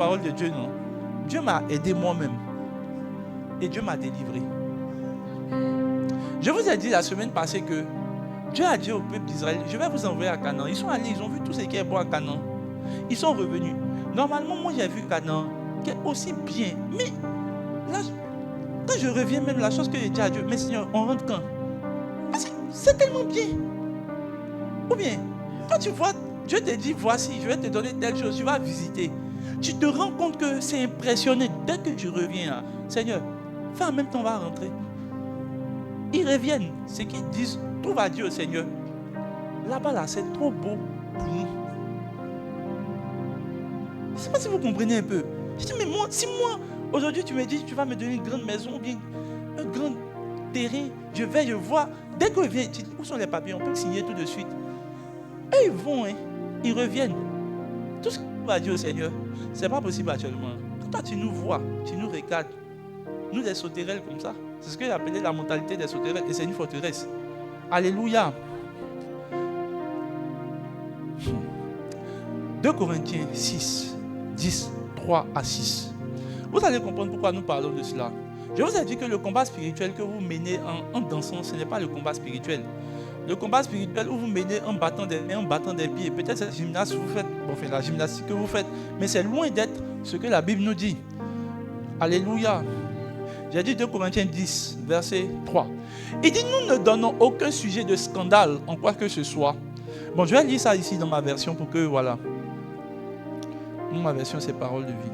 parole de Dieu, non? Dieu m'a aidé moi-même. Et Dieu m'a délivré. Je vous ai dit la semaine passée que Dieu a dit au peuple d'Israël, je vais vous envoyer à Canaan. Ils sont allés, ils ont vu tout ce qui est bon à Canaan. Ils sont revenus. Normalement, moi j'ai vu Canaan qui est aussi bien. Mais là, quand je reviens même, la chose que j'ai dit à Dieu, mais Seigneur, on rentre quand? Parce que c'est tellement bien. Ou bien, quand tu vois, Dieu te dit, voici, je vais te donner telle chose, tu vas visiter. Tu te rends compte que c'est impressionnant. Dès que tu reviens, là, Seigneur, fais en même temps, on va rentrer. Ils reviennent. C'est qu'ils disent, tout va dire au Seigneur. Là-bas, là, c'est trop beau pour nous. Je ne sais pas si vous comprenez un peu. Je dis, mais moi, si moi, aujourd'hui, tu me dis, tu vas me donner une grande maison, bien un grand terrain, je vais, je vois. Dès qu'ils viennent, tu dis, où sont les papiers? On peut signer tout de suite. Et ils vont, hein, ils reviennent. Tout ce qu'on va dire au Seigneur, ce n'est pas possible actuellement. Quand toi, tu nous vois, tu nous regardes, nous, des sauterelles comme ça, c'est ce que j'ai appelé la mentalité des sauterelles, et c'est une forteresse. Alléluia. 2 Corinthiens 6, 10, 3 à 6. Vous allez comprendre pourquoi nous parlons de cela. Je vous ai dit que le combat spirituel que vous menez en dansant, ce n'est pas le combat spirituel. Le combat spirituel où vous menez en battant des mains, en battant des pieds, peut-être c'est la gymnastique que vous faites, enfin, la gymnastique que vous faites, mais c'est loin d'être ce que la Bible nous dit. Alléluia. J'ai dit 2 Corinthiens 10, verset 3. Il dit, nous ne donnons aucun sujet de scandale en quoi que ce soit. Bon, je vais lire ça ici dans ma version pour que, voilà. Dans ma version, c'est paroles de vie.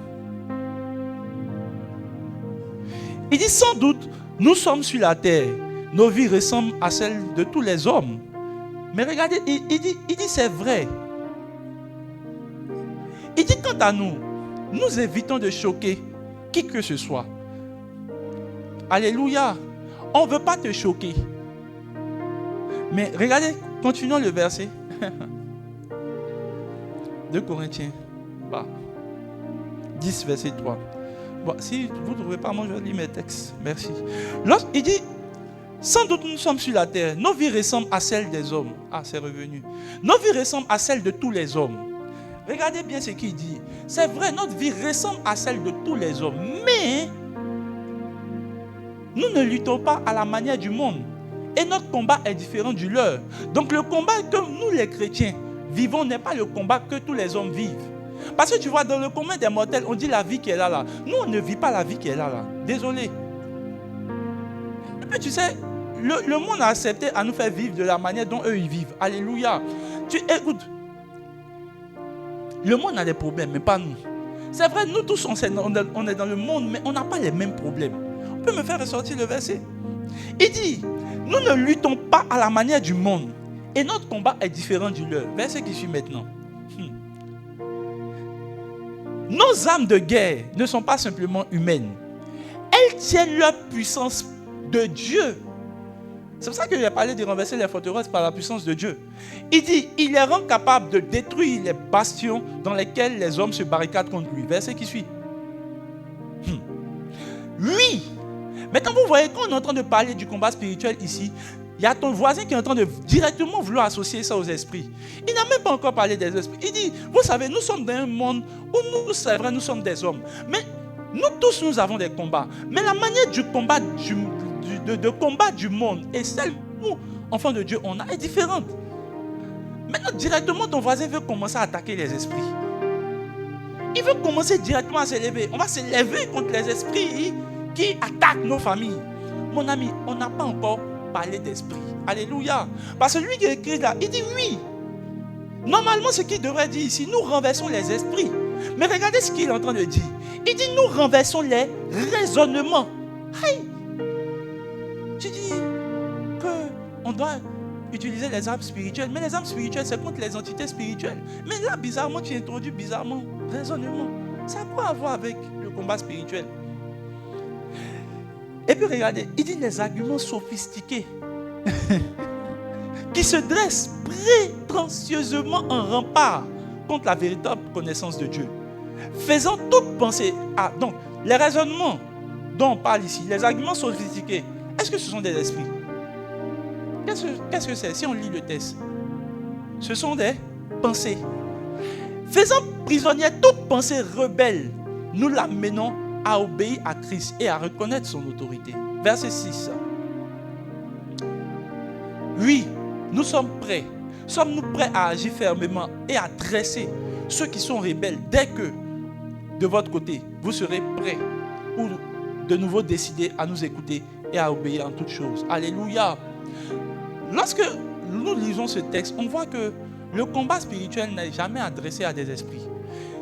Il dit, sans doute, nous sommes sur la terre. Nos vies ressemblent à celles de tous les hommes. Mais regardez, il dit c'est vrai. Il dit, quant à nous, nous évitons de choquer qui que ce soit. Alléluia. On ne veut pas te choquer. Mais regardez, continuons le verset. 2 Corinthiens 10, verset 3. Bon, si vous ne trouvez pas, moi je vais lire mes textes. Merci. Il dit, sans doute nous sommes sur la terre. Nos vies ressemblent à celles des hommes. Ah, c'est revenu. Nos vies ressemblent à celles de tous les hommes. Regardez bien ce qu'il dit. C'est vrai, notre vie ressemble à celle de tous les hommes. Mais nous ne luttons pas à la manière du monde. Et notre combat est différent du leur. Donc le combat que nous les chrétiens vivons n'est pas le combat que tous les hommes vivent. Parce que tu vois, dans le commun des mortels, on dit la vie qui est là. Nous, on ne vit pas la vie qui est là. Désolé. Et puis tu sais, le monde a accepté à nous faire vivre de la manière dont eux ils vivent. Alléluia. Écoute, le monde a des problèmes, mais pas nous. C'est vrai, nous tous, on est dans le monde, mais on n'a pas les mêmes problèmes. On peut me faire ressortir le verset. Il dit, nous ne luttons pas à la manière du monde. Et notre combat est différent du leur. Verset qui suit maintenant. Nos armes de guerre ne sont pas simplement humaines. Elles tiennent leur puissance de Dieu. C'est pour ça que j'ai parlé de renverser les forteresses par la puissance de Dieu. Il dit, il les rend capables de détruire les bastions dans lesquels les hommes se barricadent contre lui. Verset qui suit. Oui. Maintenant, vous voyez, quand on est en train de parler du combat spirituel ici, il y a ton voisin qui est en train de directement vouloir associer ça aux esprits. Il n'a même pas encore parlé des esprits. Il dit, vous savez, nous sommes dans un monde où nous, c'est vrai, nous sommes des hommes. Mais nous tous, nous avons des combats. Mais la manière du combat de combat du monde et celle que nous, enfants de Dieu, on a est différente. Maintenant, directement, ton voisin veut commencer à attaquer les esprits. Il veut commencer directement à s'élever. On va s'élever contre les esprits qui attaquent nos familles. Mon ami, on n'a pas encore parler d'esprit. Alléluia. Parce que lui qui écrit là, il dit oui. Normalement, ce qu'il devrait dire ici, nous renversons les esprits. Mais regardez ce qu'il est en train de dire. Il dit nous renversons les raisonnements. Hey. Tu dis qu'on doit utiliser les armes spirituelles. Mais les armes spirituelles, c'est contre les entités spirituelles. Mais là, bizarrement, tu introduis bizarrement raisonnement. Ça a quoi à voir avec le combat spirituel? Et puis regardez, il dit les arguments sophistiqués qui se dressent prétentieusement en rempart contre la véritable connaissance de Dieu. Faisant toute pensée. Ah, donc, les raisonnements dont on parle ici, les arguments sophistiqués, est-ce que ce sont des esprits? Qu'est-ce que c'est si on lit le texte? Ce sont des pensées. Faisant prisonniers toute pensée rebelle. Nous l'amenons à obéir à Christ et à reconnaître son autorité. Verset 6. Oui, nous sommes prêts. Sommes-nous prêts à agir fermement et à dresser ceux qui sont rebelles dès que, de votre côté, vous serez prêts ou de nouveau décider à nous écouter et à obéir en toutes choses. Alléluia. Lorsque nous lisons ce texte, on voit que le combat spirituel n'est jamais adressé à des esprits.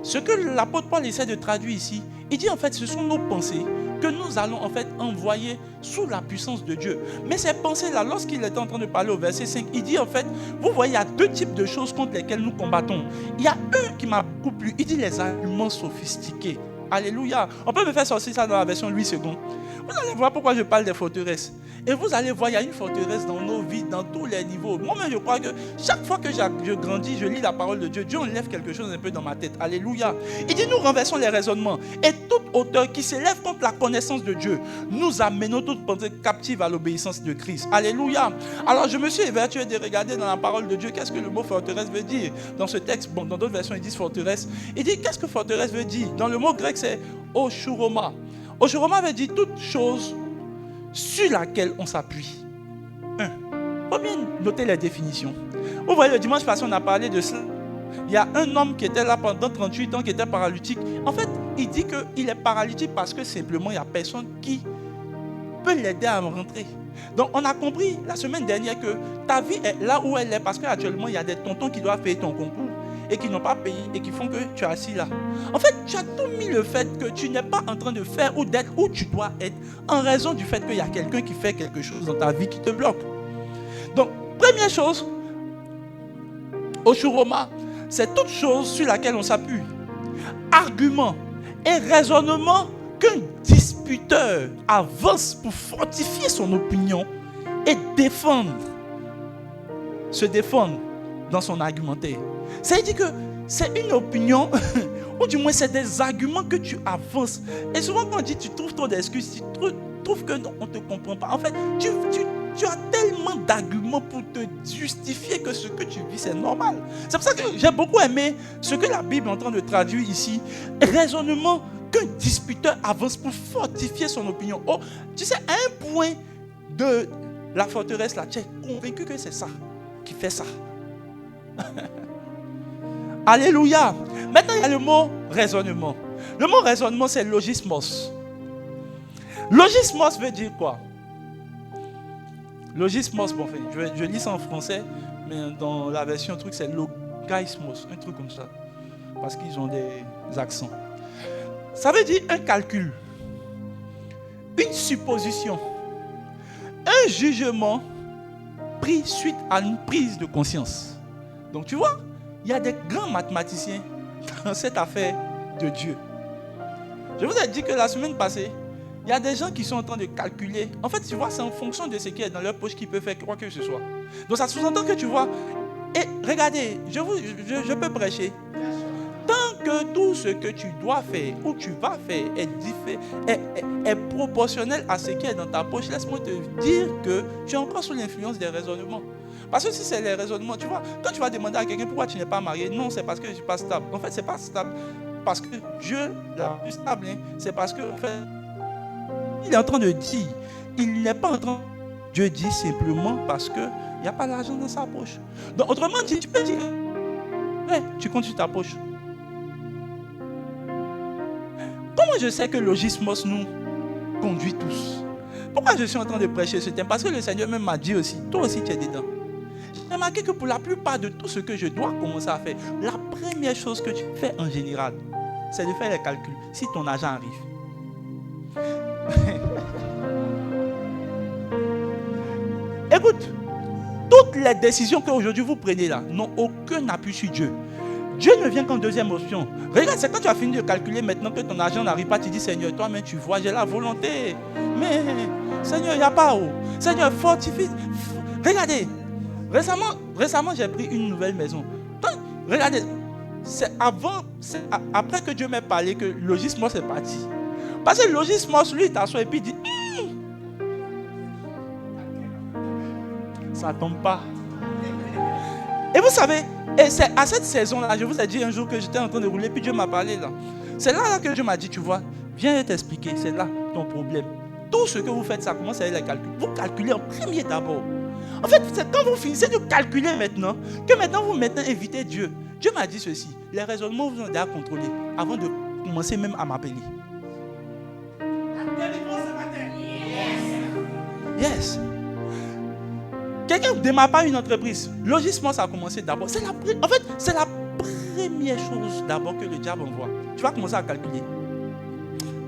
Ce que l'apôtre Paul essaie de traduire ici, il dit en fait ce sont nos pensées que nous allons en fait envoyer sous la puissance de Dieu. Mais ces pensées-là, lorsqu'il est en train de parler au verset 5, il dit en fait, vous voyez, il y a deux types de choses contre lesquelles nous combattons. Il y a un qui m'a beaucoup plu, il dit les arguments sophistiqués. Alléluia. On peut me faire sortir ça dans la version Louis II. Vous allez voir pourquoi je parle des forteresses. Et vous allez voir, il y a une forteresse dans nos vies, dans tous les niveaux. Moi-même, je crois que chaque fois que je grandis, je lis la parole de Dieu, Dieu enlève quelque chose un peu dans ma tête. Alléluia. Il dit, nous renversons les raisonnements. Et toute hauteur qui s'élève contre la connaissance de Dieu, nous amenons toute pensée captive à l'obéissance de Christ. Alléluia. Alors, je me suis évertué de regarder dans la parole de Dieu, qu'est-ce que le mot forteresse veut dire. Dans ce texte, bon, dans d'autres versions, ils disent forteresse. Il dit, qu'est-ce que forteresse veut dire. Dans le mot grec, c'est oshuroma. Oshuroma veut dire toute chose sur laquelle on s'appuie. Il faut bien noter les définitions. Vous voyez, le dimanche passé, on a parlé de cela. Il y a un homme qui était là pendant 38 ans, qui était paralytique. En fait, il dit qu'il est paralytique parce que simplement, il n'y a personne qui peut l'aider à rentrer. Donc, on a compris la semaine dernière que ta vie est là où elle est parce qu'actuellement, il y a des tontons qui doivent payer ton concours et qui n'ont pas payé et qui font que tu es assis là. En fait, tu as tout mis le fait que tu n'es pas en train de faire ou d'être où tu dois être en raison du fait qu'il y a quelqu'un qui fait quelque chose dans ta vie qui te bloque. Donc, première chose, Oshuroma, c'est toute chose sur laquelle on s'appuie. Argument et raisonnement qu'un disputeur avance pour fortifier son opinion et se défendre dans son argumentaire. Ça veut dire que c'est une opinion, ou du moins c'est des arguments que tu avances. Et souvent quand on dit tu trouves trop d'excuses, tu trouves que non, on ne te comprend pas. En fait, tu as tellement d'arguments pour te justifier que ce que tu vis c'est normal. C'est pour ça que j'ai beaucoup aimé ce que la Bible est en train de traduire ici. Raisonnement qu'un disputeur avance pour fortifier son opinion. Oh, tu sais, à un point de la forteresse là, tu es convaincu que c'est ça qui fait ça. Alléluia. Maintenant, il y a le mot raisonnement. Le mot raisonnement, c'est logismos. Logismos veut dire quoi? Logismos, bon, je lis ça en français, mais dans la version truc, c'est logaismos, un truc comme ça. Parce qu'ils ont des accents. Ça veut dire un calcul, une supposition, un jugement pris suite à une prise de conscience. Donc, tu vois, il y a des grands mathématiciens dans cette affaire de Dieu. Je vous ai dit que la semaine passée, il y a des gens qui sont en train de calculer. En fait, tu vois, c'est en fonction de ce qui est dans leur poche qu'ils peuvent faire quoi que ce soit. Donc, ça sous-entend que tu vois. Et regardez, je peux prêcher. Tant que tout ce que tu dois faire ou tu vas faire est proportionnel à ce qui est dans ta poche, laisse-moi te dire que tu es encore sous l'influence des raisonnements. Parce que si c'est les raisonnements, tu vois, quand tu vas demander à quelqu'un pourquoi tu n'es pas marié, non, c'est parce que je ne suis pas stable. En fait, ce n'est pas stable parce que Dieu l'a plus stable. C'est parce que, en fait, il est en train de dire, il n'est pas en train. Dieu dit simplement parce qu'il n'y a pas d'argent dans sa poche. Donc, autrement dit, tu peux dire, ouais, tu comptes sur ta poche. Comment je sais que logismos nous conduit tous? Pourquoi je suis en train de prêcher ce thème? Parce que le Seigneur même m'a dit aussi, toi aussi tu es dedans. J'ai remarqué que pour la plupart de tout ce que je dois commencer à faire, la première chose que tu fais en général, c'est de faire les calculs. Si ton argent arrive. Écoute, toutes les décisions qu'aujourd'hui vous prenez là n'ont aucun appui sur Dieu. Dieu ne vient qu'en deuxième option. Regarde, c'est quand tu as fini de calculer maintenant que ton argent n'arrive pas, tu dis Seigneur, toi-même tu vois, j'ai la volonté. Mais Seigneur, il n'y a pas où. Seigneur, fortifie. Regardez, récemment j'ai pris une nouvelle maison. Donc, regardez, c'est après que Dieu m'ait parlé que Logismos est parti. Parce que Logismos, lui, il t'assoit et puis il dit ça ne tombe pas. Et vous savez, et c'est à cette saison-là, je vous ai dit un jour que j'étais en train de rouler, puis Dieu m'a parlé là. C'est là que Dieu m'a dit, tu vois, viens t'expliquer, c'est là ton problème. Tout ce que vous faites, ça commence avec les calculs. Vous calculez en premier d'abord. En fait, c'est quand vous finissez de calculer maintenant, que maintenant vous maintenant invitez Dieu. Dieu m'a dit ceci, les raisonnements vous ont déjà contrôlé avant de commencer même à m'appeler. Yes. Quelqu'un ne démarre pas une entreprise. Logiquement, ça a commencé d'abord. C'est la première chose d'abord que le diable envoie. Tu vas commencer à calculer.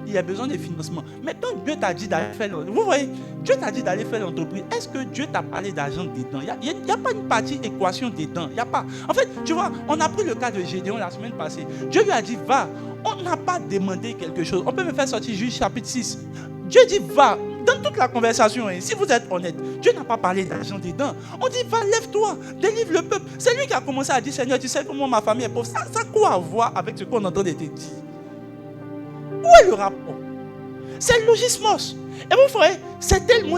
Il y a besoin de financement. Mais quand Dieu t'a dit d'aller faire l'entreprise, vous voyez, Dieu t'a dit d'aller faire l'entreprise, est-ce que Dieu t'a parlé d'argent dedans? Il n'y a pas une partie équation dedans. Il n'y a pas. En fait, tu vois, on a pris le cas de Gédéon la semaine passée. Dieu lui a dit, va. On n'a pas demandé quelque chose. On peut me faire sortir Juge chapitre 6. Dieu dit, va. Dans toute la conversation, si vous êtes honnête, Dieu n'a pas parlé d'argent dedans. On dit, va, lève-toi, délivre le peuple. C'est lui qui a commencé à dire, Seigneur, tu sais comment ma famille est pauvre. Ça a quoi à voir avec ce qu'on est en train de te dire? Où est le rapport? C'est le logismos. Et vous voyez, c'est tellement.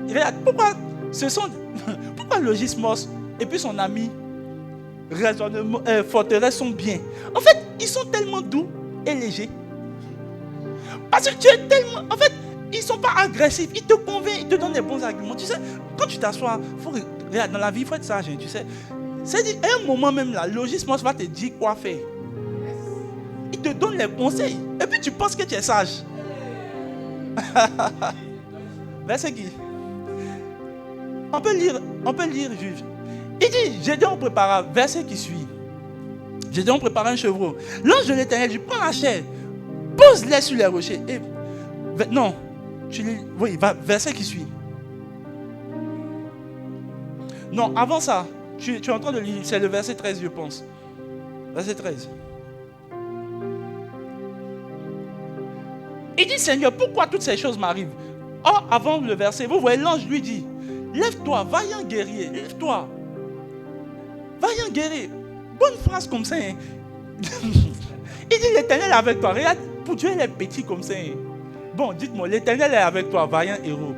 Regarde, pourquoi logismos et puis son ami raisonnement, forteresse sont bien? En fait, ils sont tellement doux et légers. Parce que tu es tellement. En fait, ils ne sont pas agressifs. Ils te convainquent, ils te donnent des bons arguments. Tu sais, quand tu t'assois, regarde, dans la vie, il faut être sage. Tu sais, c'est-à-dire, à un moment même là, logismos va te dire quoi faire. Il te donne les conseils. Et puis tu penses que tu es sage. Verset qui? On peut lire, juge. Il dit, Gédéon prépara, verset qui suit. Gédéon prépara un chevreau. L'ange de l'Éternel dit, prends la chair, pose-les sur les rochers. Et, non, oui, verset qui suit. Non, avant ça, tu es en train de lire, c'est le verset 13, je pense. Verset 13. Il dit, Seigneur, pourquoi toutes ces choses m'arrivent? Or, avant le verset, vous voyez, l'ange lui dit, lève-toi, vaillant guerrier, lève-toi. Vaillant guerrier. Bonne phrase comme ça. Hein. Il dit, l'Éternel est avec toi. Regarde, pour Dieu, il est petit comme ça. Hein. Bon, dites-moi, l'Éternel est avec toi, vaillant héros.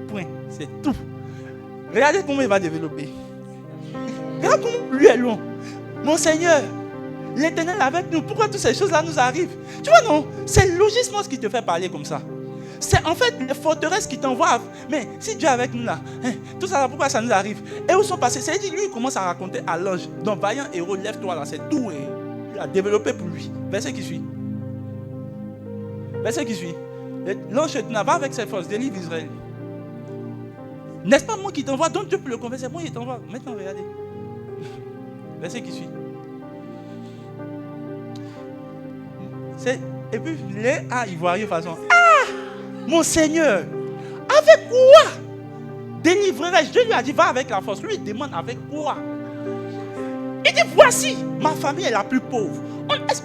Point, c'est tout. Regardez comment il va développer. Regarde comment lui est long. Mon Seigneur, l'Éternel est avec nous. Pourquoi toutes ces choses-là nous arrivent? Tu vois, non? C'est le logisme qui te fait parler comme ça. C'est en fait les forteresses qui t'envoient. Mais si Dieu est avec nous là, hein, tout ça, pourquoi ça nous arrive? Et où sont passés? C'est-à-dire, lui, il commence à raconter à l'ange. Donc, vaillant héros, lève-toi là. C'est tout. Hein. Il a développé pour lui. Verset qui suit. Verset qui suit. L'ange va avec ses forces, délivre Israël. N'est-ce pas moi qui t'envoie? Donc Dieu peut le convaincre. C'est moi qui t'envoie. Maintenant, regardez. Verset qui suit. Et puis, les ivoiriens façon. Ah, mon Seigneur, avec quoi délivrerai-je? Dieu lui a dit, va avec la force. Lui, il demande avec quoi? Il dit, voici, ma famille est la plus pauvre.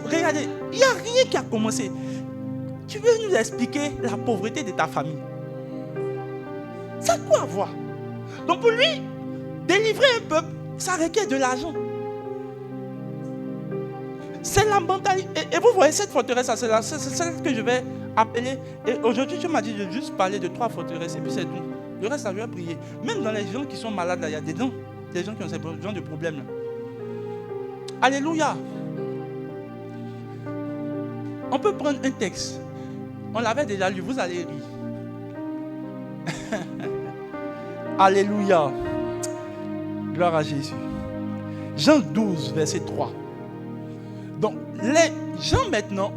Regardez, il n'y a rien qui a commencé. Tu veux nous expliquer la pauvreté de ta famille? Ça a quoi à voir? Donc pour lui, délivrer un peuple, ça requiert de l'argent. C'est la mentalité. Et vous voyez cette forteresse, c'est celle que je vais appeler. Et aujourd'hui, tu m'as dit de juste parler de 3 forteresses et puis c'est tout. Le reste, ça je vais prier. Même dans les gens qui sont malades, là, il y a des gens qui ont ce genre de problème. Là. Alléluia. On peut prendre un texte. On l'avait déjà lu, vous allez lire. Alléluia. Gloire à Jésus. Jean 12, verset 3. Donc, les gens maintenant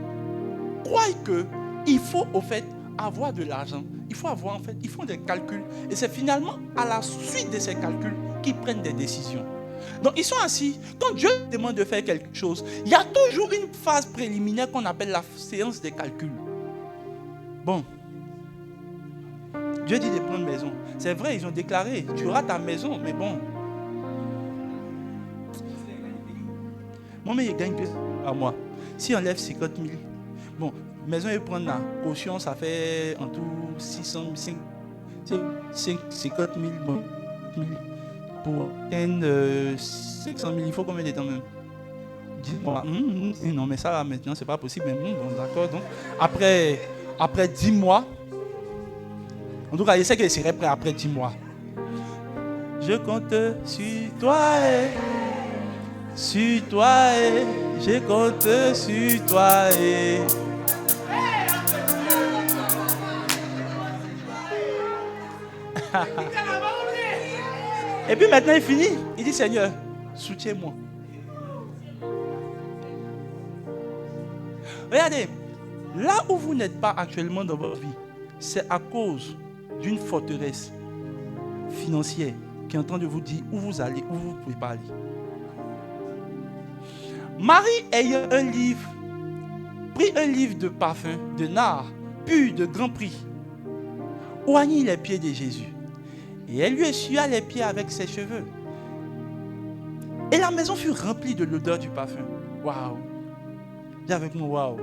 croient qu'il faut au fait avoir de l'argent. Il faut avoir en fait, ils font des calculs. Et c'est finalement à la suite de ces calculs qu'ils prennent des décisions. Donc, ils sont assis. Quand Dieu demande de faire quelque chose, il y a toujours une phase préliminaire qu'on appelle la séance des calculs. Bon. Dieu dit de prendre maison. C'est vrai, ils ont déclaré, tu auras ta maison, mais bon. Moi, mais il gagne plus à moi. Si on enlève 50 000, bon, maison, il prend la caution, ça fait en tout 600 000, 50 000, bon, pour 500 000, il faut combien de temps même? Dis-moi, non, mais ça, maintenant, c'est pas possible. Mais bon, d'accord, donc, après 10 mois, en tout cas, je sais qu'il serait prêt après 10 mois. Je je compte sur toi. Sur toi, je compte sur toi. Et puis maintenant il finit. Il dit Seigneur, soutiens-moi. Regardez, là où vous n'êtes pas actuellement dans votre vie, c'est à cause d'une forteresse financière qui est en train de vous dire où vous allez, où vous ne pouvez pas aller. Marie ayant pris un livre de parfum, de nard, pur de grand prix, oignit les pieds de Jésus. Et elle lui essuya les pieds avec ses cheveux. Et la maison fut remplie de l'odeur du parfum. Waouh! Dis avec moi, waouh!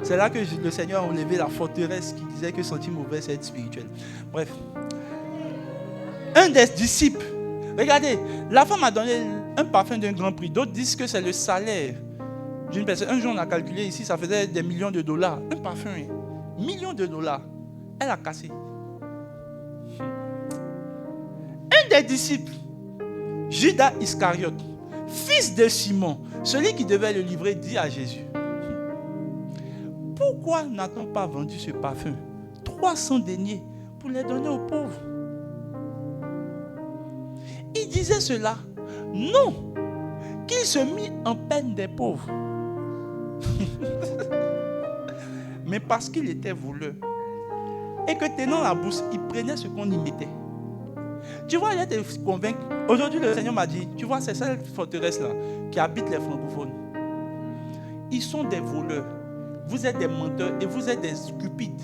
C'est là que le Seigneur a enlevé la forteresse qui disait que sentir mauvais, c'est être spirituel. Bref. Un des disciples, regardez, la femme a donné un parfum d'un grand prix. D'autres disent que c'est le salaire d'une personne. Un jour, on a calculé ici, ça faisait des millions de dollars. Un parfum, millions de dollars. Elle a cassé. Un des disciples, Judas Iscariote, fils de Simon, celui qui devait le livrer, dit à Jésus: pourquoi n'a-t-on pas vendu ce parfum 300 deniers pour les donner aux pauvres? Il disait cela, non, qu'il se mit en peine des pauvres, mais parce qu'il était voleur et que tenant la bourse, il prenait ce qu'on y mettait. Tu vois, il était convaincu. Aujourd'hui, le Seigneur m'a dit, tu vois, c'est cette forteresse-là qui habite les francophones. Ils sont des voleurs. Vous êtes des menteurs et vous êtes des stupides.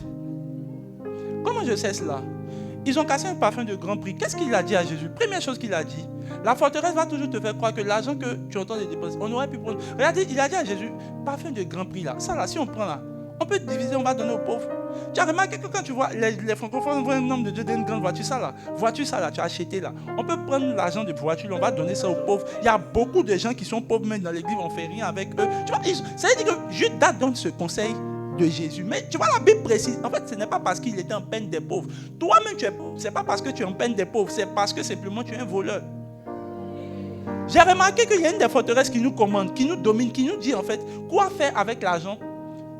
Comment je sais cela? Ils ont cassé un parfum de grand prix. Qu'est-ce qu'il a dit à Jésus? Première chose qu'il a dit, la forteresse va toujours te faire croire que l'argent que tu entends de dépenser, on aurait pu prendre. Regardez, il a dit à Jésus, parfum de grand prix là, ça là, si on prend là, on peut diviser, on va donner aux pauvres. Tu as remarqué que quand tu vois les francophones voient un nombre de Dieu d'une grande voiture, ça là, tu as acheté là. On peut prendre l'argent de voiture, on va donner ça aux pauvres. Il y a beaucoup de gens qui sont pauvres, même dans l'église, on ne fait rien avec eux. Tu vois, ça veut dire que Judas donne ce conseil de Jésus. Mais tu vois, la Bible précise, en fait, ce n'est pas parce qu'il était en peine des pauvres. Toi-même, tu es pauvre. Ce n'est pas parce que tu es en peine des pauvres, c'est parce que simplement tu es un voleur. J'ai remarqué qu'il y a une des forteresses qui nous commande, qui nous domine, qui nous dit en fait quoi faire avec l'argent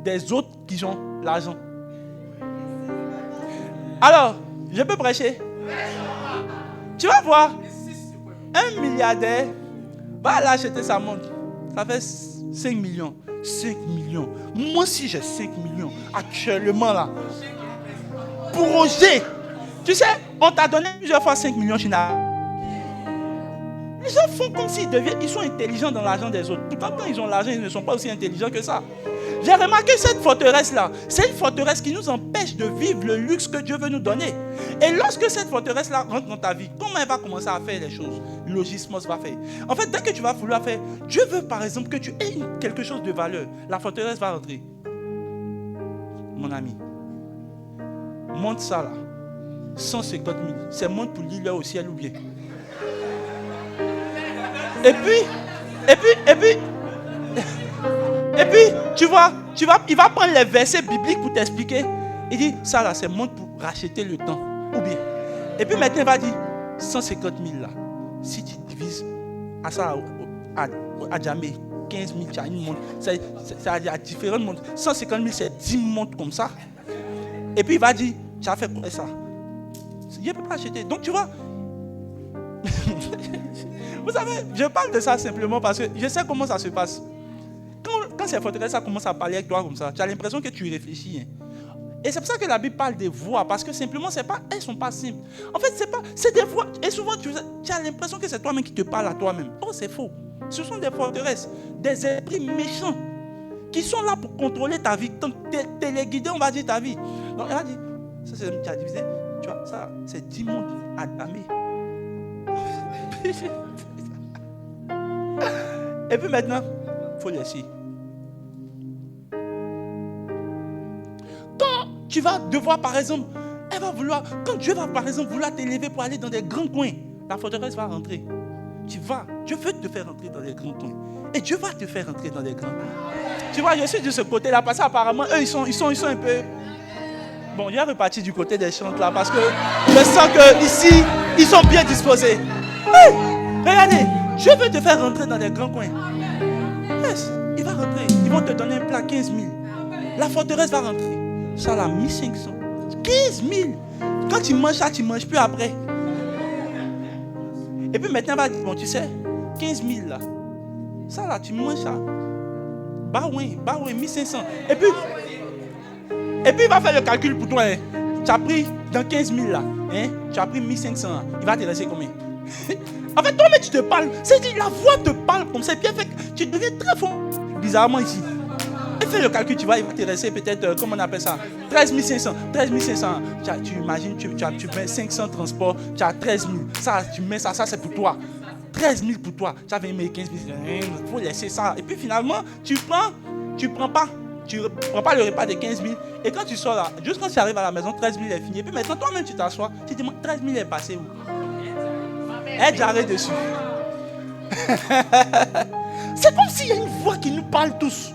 des autres qui ont l'argent. Alors, je peux prêcher? Tu vas voir, un milliardaire va aller acheter sa montre. Ça fait 5 millions. 5 millions. Moi aussi, j'ai 5 millions actuellement là. Pour Roger. Tu sais, on t'a donné plusieurs fois 5 millions, China. Les gens font comme s'ils deviennent, ils sont intelligents dans l'argent des autres. Pourtant, quand ils ont l'argent, ils ne sont pas aussi intelligents que ça. J'ai remarqué cette forteresse-là. C'est une forteresse qui nous empêche de vivre le luxe que Dieu veut nous donner. Et lorsque cette forteresse-là rentre dans ta vie, comment elle va commencer à faire les choses? Logismos va faire. En fait, dès que tu vas vouloir faire, Dieu veut par exemple que tu aies quelque chose de valeur. La forteresse va rentrer. Mon ami, monte ça là. 150 000. C'est monte pour l'île au ciel ou bien. Et puis, tu vois, il va prendre les versets bibliques pour t'expliquer. Il dit, ça là, c'est monte pour racheter le temps. Ou bien. Et puis maintenant, il va dire, 150 000 là. Si tu divises à ça, à jamais, 15 000, tu as une montre. C'est à différentes montres. 150 000, c'est 10 montres comme ça. Et puis il va dire, tu as fait quoi ça? Je ne peux pas acheter. Donc tu vois, vous savez, je parle de ça simplement parce que je sais comment ça se passe. Quand ces forteresses ça commence à parler avec toi comme ça, tu as l'impression que tu réfléchis. Hein. Et c'est pour ça que la Bible parle des voix, parce que simplement, elles ne sont pas simples. En fait, c'est des voix. Et souvent, tu as l'impression que c'est toi-même qui te parle à toi-même. Oh, c'est faux. Ce sont des forteresses, des esprits méchants qui sont là pour contrôler ta vie, téléguider, on va dire, ta vie. Donc, elle a dit, ça c'est tu as divisé, tu vois, ça, c'est 10 mondes à damer. Et puis maintenant, il faut laisser. Quand tu vas devoir, par exemple, quand Dieu va, par exemple, vouloir t'élever pour aller dans des grands coins, la forteresse va rentrer. Dieu veut te faire rentrer dans les grands coins. Et Dieu va te faire rentrer dans les grands coins. Tu vois, je suis de ce côté-là, parce qu'apparemment, eux, ils sont un peu... Bon, il est reparti du côté des chantes là, parce que je sens que ici, Ils sont bien disposés. Hey, regardez, je veux te faire rentrer dans les grands coins. Yes, il va rentrer. Ils vont te donner un plat 15 000. La forteresse va rentrer. Ça là, 1500. 15 000. Quand tu manges ça, tu ne manges plus après. Et puis maintenant, il va dire, bon, tu sais, 15 000 là. Ça là, tu manges ça. Bah oui, 1500. Et puis, il va faire le calcul pour toi. Hein. Tu as pris dans 15 000 là. Hein? Tu as pris 1500. Il va te rester combien? En fait, toi-même, tu te parles. C'est-à-dire, la voix te parle comme ça. Puis, en fait, tu deviens très fort. Bizarrement ici. Et fais le calcul, tu vois, il va te rester peut-être, comment on appelle ça? 13 500. 13 500. Tu imagines, tu mets 500 transports, tu as 13 000. Ça, tu mets ça c'est pour toi. 13 000 pour toi. Tu avais mis 15 000. Il faut laisser ça. Et puis, finalement, tu prends pas le repas de 15 000. Et quand tu sors là, juste quand tu arrives à la maison, 13 000 est fini. Et puis maintenant, toi-même, tu t'assois. Tu te demandes, 13 000 est passé où? Aide, j'arrête dessus. C'est comme s'il y a une voix qui nous parle tous.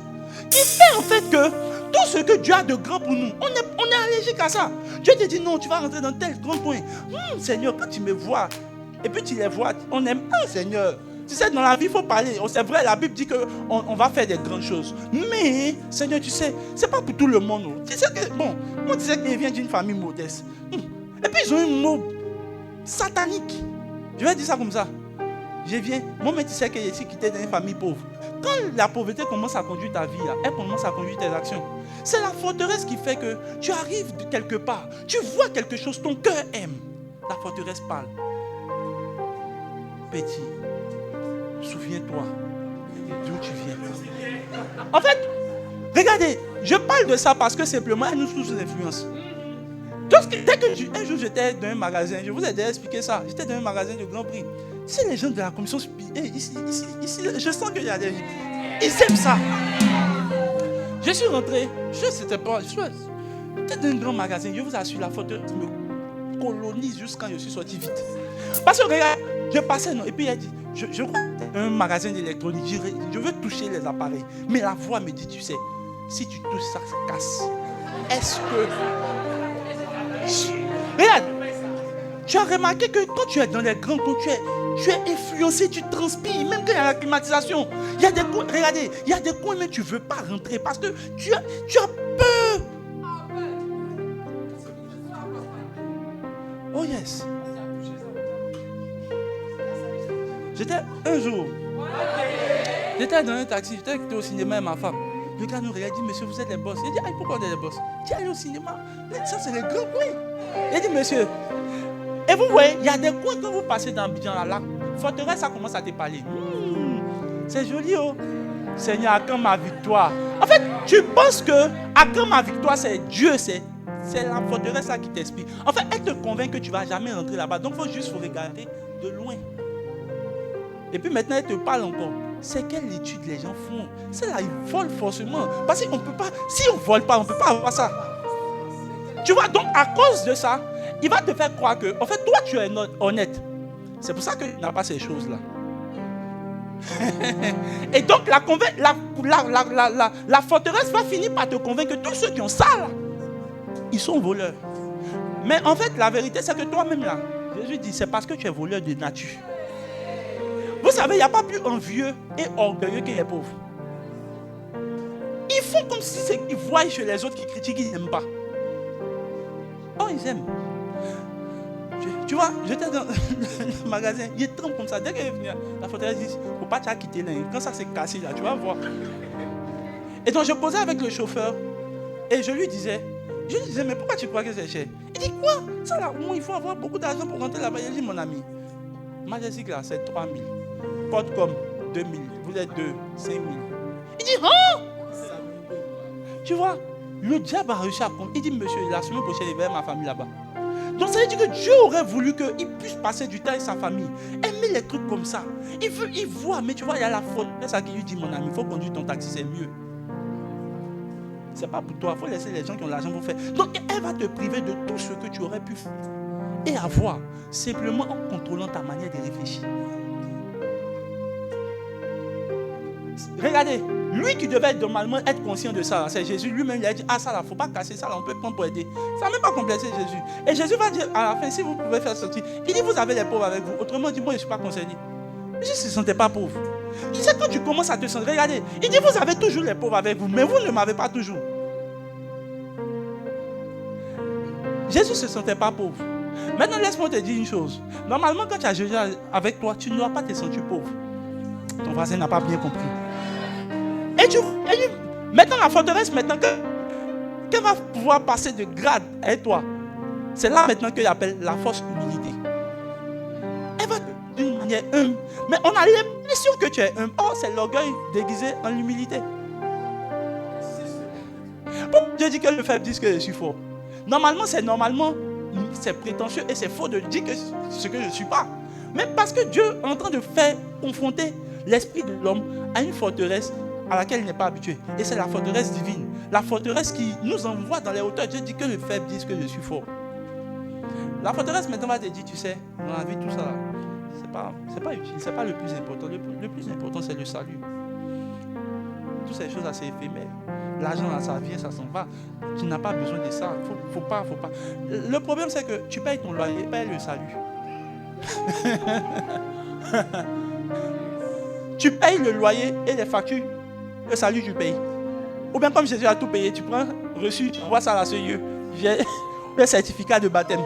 Qui fait en fait que tout ce que Dieu a de grand pour nous, on est allergique à ça. Dieu te dit non, tu vas rentrer dans tel grand point. Seigneur, quand tu me vois, et puis tu les vois, on aime un Seigneur. Tu sais, dans la vie, il faut parler. C'est vrai, la Bible dit qu'on va faire des grandes choses. Mais, Seigneur, tu sais, c'est pas pour tout le monde. Tu sais que, bon, on disait qu'il vient d'une famille modeste. Et puis, ils ont un mot satanique. Je vais dire ça comme ça. Je viens, moi-même, tu sais que je suis quitté dans une famille pauvre. Quand la pauvreté commence à conduire ta vie, elle commence à conduire tes actions. C'est la forteresse qui fait que tu arrives de quelque part. Tu vois quelque chose, ton cœur aime. La forteresse parle. Petit, souviens-toi d'où tu viens. En fait, regardez, je parle de ça parce que simplement, elle nous sous influence. Un jour, j'étais dans un magasin, je vous ai déjà expliqué ça. J'étais dans un magasin de Grand Prix. C'est les gens de la commission ici, je sens qu'il y a des gens. Ils aiment ça. Je suis rentré, j'étais dans un grand magasin, je vous assure, la forteresse me colonise jusqu'à quand je suis sorti vite. Parce que regarde, je passais, non, et puis il a dit, je crois dans un magasin d'électronique, je veux toucher les appareils. Mais la voix me dit, tu sais, si tu touches ça, ça casse. Est-ce que... Regarde, tu as remarqué que quand tu es dans les grands coins, tu es influencé, tu transpires, même quand il y a la climatisation. Il y a des coins, regardez, il y a des coins, mais tu ne veux pas rentrer parce que tu as peur. Oh yes. J'étais un jour, j'étais dans un taxi, j'étais au cinéma avec ma femme. Le gars nous regarde, il dit, monsieur, vous êtes les boss. Il dit, ah, pourquoi on est les boss? Il dit, allez au cinéma. Ça, c'est les grands coins. Il dit, monsieur, et vous voyez, il y a des coins quand vous passez dans Abidjan, là, forteresse, ça commence à te parler. C'est joli, oh. Seigneur, à quand ma victoire? En fait, tu penses que à quand ma victoire, c'est Dieu, c'est la forteresse là qui t'explique. En fait, elle te convainc que tu ne vas jamais rentrer là-bas. Donc, il faut regarder de loin. Et puis maintenant, elle te parle encore. C'est quelle étude les gens font? C'est là, ils volent forcément. Parce qu'on peut pas, si on ne vole pas, on ne peut pas avoir ça. Tu vois, donc à cause de ça, il va te faire croire que, en fait, toi, tu es honnête. C'est pour ça que tu n'as pas ces choses-là. Et donc, la forteresse va finir par te convaincre que tous ceux qui ont ça, là, ils sont voleurs. Mais en fait, la vérité, c'est que toi-même, là, Jésus dit, c'est parce que tu es voleur de nature. Vous savez, il n'y a pas plus envieux et orgueilleux que les pauvres. Ils font comme si ils voient chez les autres qui critiquent, ils n'aiment pas. Oh, ils aiment. Tu vois, j'étais dans le magasin, il est trempe comme ça. Dès qu'il est venu, la forteresse dit, il ne faut pas te quitter là. Quand ça s'est cassé là, tu vas voir. Et donc je posais avec le chauffeur et je lui disais, mais pourquoi tu crois que c'est cher? Il dit, quoi? Ça là, il faut avoir beaucoup d'argent pour rentrer là-bas. Il dit, mon ami, Majestic là, c'est 3 000. Podcom, 2 000. Vous êtes 2, 5 000. Il dit, hein? Tu vois, le diable a réussi à prendre. Il dit, monsieur, la semaine prochaine, il va ma famille là-bas. Donc ça veut dire que Dieu aurait voulu qu'il puisse passer du temps avec sa famille. Aimer les trucs comme ça. Il voit, mais tu vois, il y a la faute. C'est ça qui lui dit, mon ami, il faut conduire ton taxi, c'est mieux. C'est pas pour toi, il faut laisser les gens qui ont l'argent pour faire. Donc elle va te priver de tout ce que tu aurais pu faire et avoir, simplement en contrôlant ta manière de réfléchir. regardez, lui qui devait normalement être conscient de ça, c'est Jésus lui-même. Il a dit, ah ça là, il ne faut pas casser ça là, on peut prendre pour aider. Ça n'a même pas complexé Jésus. Et Jésus va dire à la fin, si vous pouvez faire sortir, il dit, vous avez les pauvres avec vous. Autrement, il dit, moi je ne suis pas concerné. Jésus ne se sentait pas pauvre. Il dit, quand tu commences à te sentir, regardez, il dit, vous avez toujours les pauvres avec vous, mais vous ne m'avez pas toujours. Jésus ne se sentait pas pauvre. Maintenant, laisse-moi te dire une chose. Normalement, quand tu as Jésus avec toi, tu ne dois pas te sentir pauvre. Ton voisin n'a pas bien compris. Et maintenant, la forteresse, maintenant, qu'elle va pouvoir passer de grade avec toi, c'est là maintenant qu'il appelle la force humilité. Elle va d'une manière humble. Mais on a l'impression que tu es humble. Oh, c'est l'orgueil déguisé en humilité. Pourquoi Dieu dit que le faible dit que je suis fort? Normalement, c'est prétentieux et c'est faux de dire que ce que je ne suis pas. Mais parce que Dieu est en train de faire confronter l'esprit de l'homme à une forteresse à laquelle il n'est pas habitué. Et c'est la forteresse divine. La forteresse qui nous envoie dans les hauteurs. Dieu dit que le faible dit que je suis fort. La forteresse maintenant va te dire, tu sais, dans la vie, tout ça, c'est pas utile, c'est pas le plus important. Le plus important, c'est le salut. Toutes ces choses assez éphémères. L'argent, là, ça vient, ça s'en va. Tu n'as pas besoin de ça. Faut pas. Le problème, c'est que tu payes ton loyer, paye le salut. Tu payes le loyer et les factures. Le salut, tu payes. Ou bien comme Jésus a tout payé, tu prends reçu, tu envoies ça à la CEE. J'ai le certificat de baptême.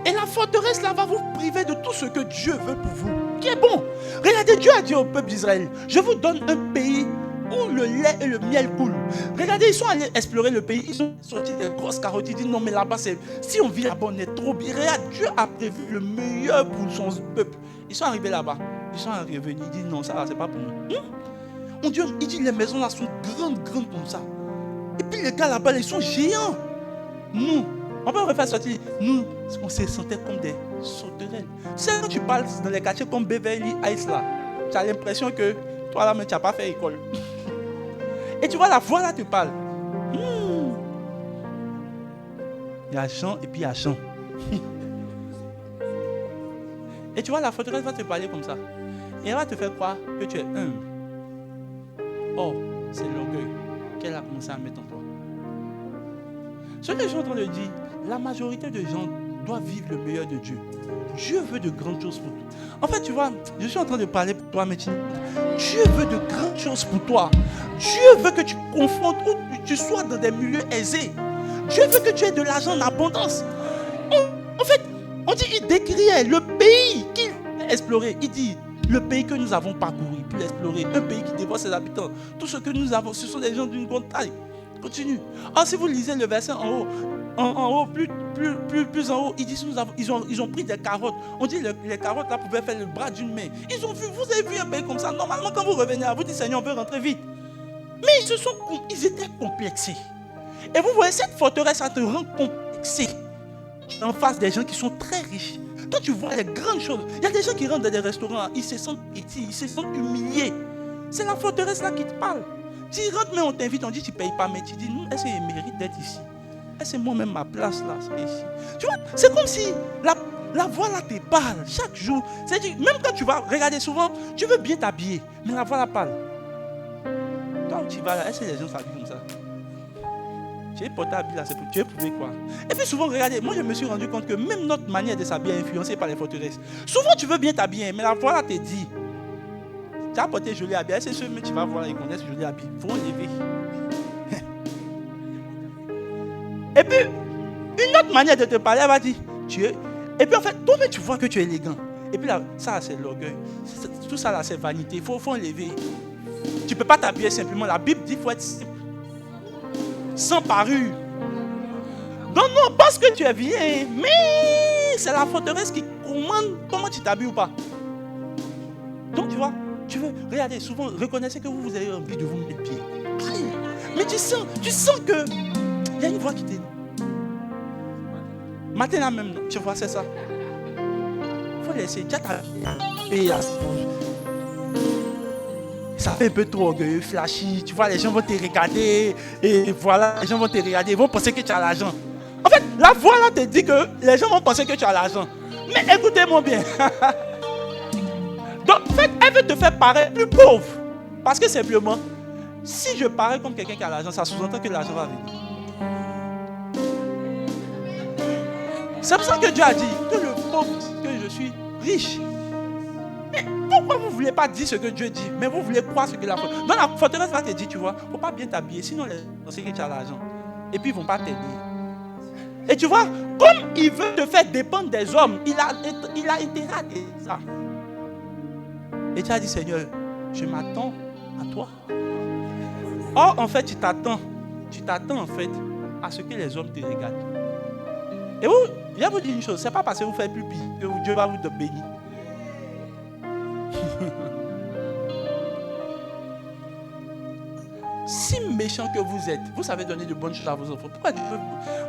Et la forteresse là va vous priver de tout ce que Dieu veut pour vous. Qui est bon. Regardez, Dieu a dit au peuple d'Israël, je vous donne un pays où le lait et le miel coulent. Regardez, ils sont allés explorer le pays. Ils ont sorti des grosses carottes. Ils disent non, mais là-bas, si on vit là-bas, on est trop bien. Regarde, Dieu a prévu le meilleur pour son peuple. Ils sont arrivés là-bas. Ils sont revenus. Ils disent non, ça là, c'est pas pour nous. On dit, il dit les maisons là sont grandes comme ça. Et puis les gars là-bas, ils sont géants. Nous, on peut refaire sortir. Nous, on se sentait comme des sauterelles. C'est quand tu parles dans les quartiers comme Beverly Hills là, tu as l'impression que toi là, mais tu n'as pas fait école. Et tu vois, la voix là te parle. Il y a Jean et puis il y a Jean. Et tu vois, la forteresse va te parler comme ça. Et elle va te faire croire que tu es humble. Or, c'est l'orgueil qu'elle a commencé à mettre en toi. Ce que je suis en train de dire, la majorité des gens doivent vivre le meilleur de Dieu. Dieu veut de grandes choses pour toi. En fait, tu vois, je suis en train de parler pour toi, mais Dieu veut de grandes choses pour toi. Dieu veut que tu confrontes ou tu sois dans des milieux aisés. Dieu veut que tu aies de l'argent en abondance. En fait, on dit, il décriait le pays qu'il a exploré. Il dit, le pays que nous avons parcouru pour l'explorer, un pays qui dévore ses habitants. Tout ce que nous avons, ce sont des gens d'une grande taille. Continue. Alors, si vous lisez le verset en haut, plus en haut, ils disent ils ont pris des carottes. On dit les carottes là pouvaient faire le bras d'une main. Vous avez vu un pays comme ça. Normalement, quand vous revenez à vous dites, Seigneur, on veut rentrer vite. Mais ils étaient complexés. Et vous voyez, cette forteresse, ça te rend complexé en face des gens qui sont très riches. Quand tu vois les grandes choses, il y a des gens qui rentrent dans des restaurants, ils se sentent petits, ils se sentent humiliés. C'est la forteresse là qui te parle. Tu rentres, mais on t'invite, on dit tu ne payes pas, mais tu dis, est-ce qu'il mérite d'être ici? Est-ce que moi-même ma place là, c'est ici? Tu vois, c'est comme si la voix là te parle chaque jour. C'est-à-dire, même quand tu vas regarder souvent, tu veux bien t'habiller, mais la voix là parle. Quand tu vas là, est-ce que les gens s'habillent comme ça? Tu es porté habillé là, c'est pour tu es prouvé quoi? Et puis souvent, regardez, moi je me suis rendu compte que même notre manière de s'habiller est influencée par les forteresses. Souvent tu veux bien t'habiller, mais la voix là te dit, tu as porté joli habillé, c'est sûr, mais tu vas voir, ils connaissent joli habillé. Il faut enlever. Et puis, une autre manière de te parler, elle va dire, tu es. Et puis en fait, toi-même tu vois que tu es élégant. Et puis là, ça c'est l'orgueil. Tout ça là, c'est vanité. Il faut enlever. Tu ne peux pas t'habiller simplement. La Bible dit qu'il faut être simple. Sans parure. Donc non, parce que tu es bien, mais c'est la forteresse qui commande comment tu t'habilles ou pas. Donc tu vois, tu veux, regardez, souvent, reconnaissez que vous avez envie de vous mettre bien. Mais tu sens que il y a une voix qui t'aide. Matin là même, tu vois, c'est ça. Il faut laisser. Ça fait un peu trop orgueilleux, flashy. Tu vois, les gens vont te regarder. Et voilà, les gens vont te regarder. Ils vont penser que tu as l'argent. En fait, la voix là te dit que les gens vont penser que tu as l'argent. Mais écoutez-moi bien. Donc, en fait, elle veut te faire paraître plus pauvre. Parce que simplement, si je parais comme quelqu'un qui a l'argent, ça sous-entend que l'argent va venir. C'est pour ça que Dieu a dit que le pauvre dit que je suis riche. Mais pourquoi vous ne voulez pas dire ce que Dieu dit, mais vous voulez croire ce que la forteresse... Donc la forteresse va te dire, tu vois, il ne faut pas bien t'habiller, sinon les gens savent que tu as l'argent. Et puis ils ne vont pas t'aider. Et tu vois, comme il veut te faire dépendre des hommes, il a intérêt à dire ça. Et tu as dit, Seigneur, je m'attends à toi. Or, en fait, tu t'attends en fait à ce que les hommes te regardent. Et vous, je vais vous dire une chose, ce n'est pas parce que vous faites plus pire que Dieu va vous bénir. Si méchant que vous êtes, vous savez donner de bonnes choses à vos enfants. Pourquoi Dieu veut...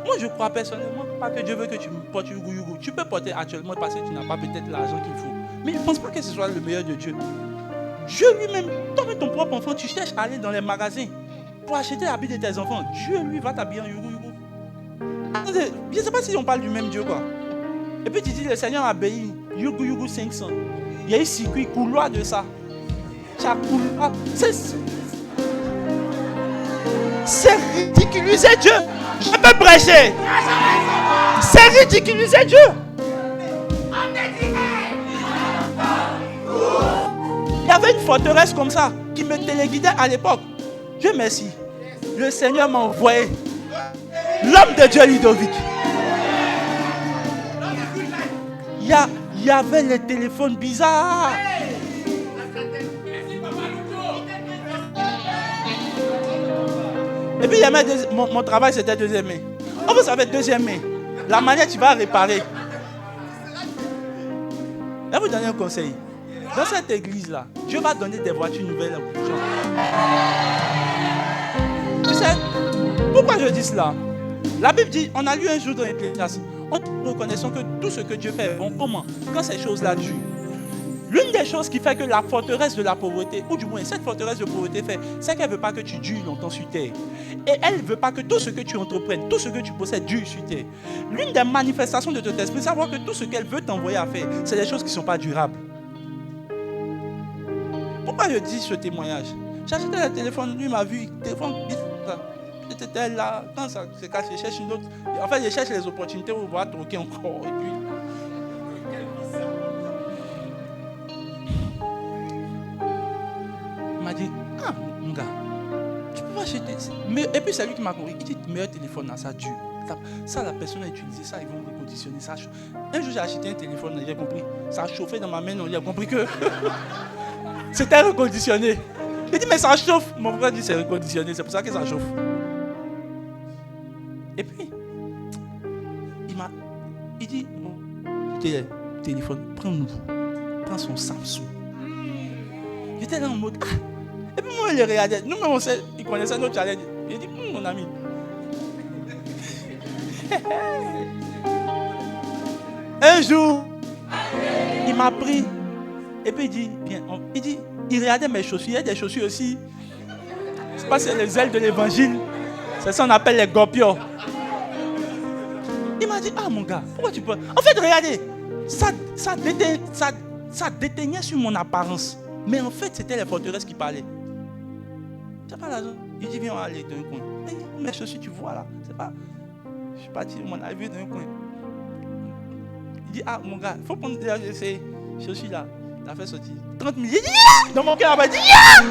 Moi, je crois personnellement pas que Dieu veut que tu portes yougou. Tu peux porter actuellement parce que tu n'as pas peut-être l'argent qu'il faut. Mais je ne pense pas que ce soit le meilleur de Dieu. Dieu lui-même, toi et ton propre enfant, tu cherches à aller dans les magasins pour acheter l'habit de tes enfants. Dieu, lui, va t'habiller en yougou. Je ne sais pas si on parle du même Dieu, quoi. Et puis tu dis, le Seigneur a béni, yougou 500. Il y a eu circuit, couloir de ça. C'est ridiculiser Dieu. Je peux prêcher. C'est ridiculiser Dieu. Il y avait une forteresse comme ça qui me téléguidait à l'époque. Dieu merci. Le Seigneur m'a envoyé l'homme de Dieu Ludovic. Il y avait les téléphones bizarres. Et puis il y avait mon travail, c'était deuxième main. Oh, vous savez, deuxième main, la manière tu vas réparer. Je vais vous donner un conseil. Dans cette église-là, Dieu va donner des voitures nouvelles aux gens. Tu sais, pourquoi je dis cela? La Bible dit, on a lu un jour dans l'Ecclésiaste, en reconnaissant que tout ce que Dieu fait est bon. Comment? Quand ces choses-là durent. L'une des choses qui fait que la forteresse de la pauvreté, ou du moins cette forteresse de pauvreté fait, c'est qu'elle ne veut pas que tu dures longtemps sur terre. Et elle ne veut pas que tout ce que tu entreprennes, tout ce que tu possèdes dure sur terre. L'une des manifestations de ton esprit, c'est savoir que tout ce qu'elle veut t'envoyer à faire, c'est des choses qui ne sont pas durables. Pourquoi je dis ce témoignage? J'ai acheté le téléphone, lui m'a vu, le téléphone, c'était là, quand ça se casse, je cherche une autre. En fait, je cherche les opportunités pour pouvoir troquer encore. Et puis, il m'a dit, ah, mon gars, tu peux pas acheter. Et puis c'est lui qui m'a compris. Il dit, meilleur téléphone, là, ça dure. Ça, la personne a utilisé ça, ils vont reconditionner ça. Un jour, j'ai acheté un téléphone, j'ai compris. Ça a chauffé dans ma main, j'ai compris que c'était reconditionné. Il dit, mais ça chauffe. Mon frère dit, c'est reconditionné, c'est pour ça que ça chauffe. Et puis, il dit, bon, téléphone, prends un nouveau. Prends son Samsung. J'étais là en mode, ah. Et puis moi, il regardait. Nous-mêmes, il connaissait notre challenge. Il dit, mon ami. Un jour, il m'a pris. Et puis il dit, bien, il regardait mes chaussures. Il y a des chaussures aussi. C'est pas c'est les ailes de l'évangile. C'est ça qu'on appelle les gopios. Il m'a dit, ah mon gars, pourquoi tu peux... En fait, regardez, ça déteignait sur mon apparence. Mais en fait, c'était les forteresses qui parlaient. Tu n'as pas l'argent. Il dit, viens, on va aller dans un coin. Et mes chaussures, tu vois là. C'est pas... Je suis parti, mon avis dans un coin. Il dit, ah mon gars, il faut prendre ces chaussures là. Il a fait sortir 30 000. Il dit, yeah! Dans mon cœur, il m'a dit, yeah!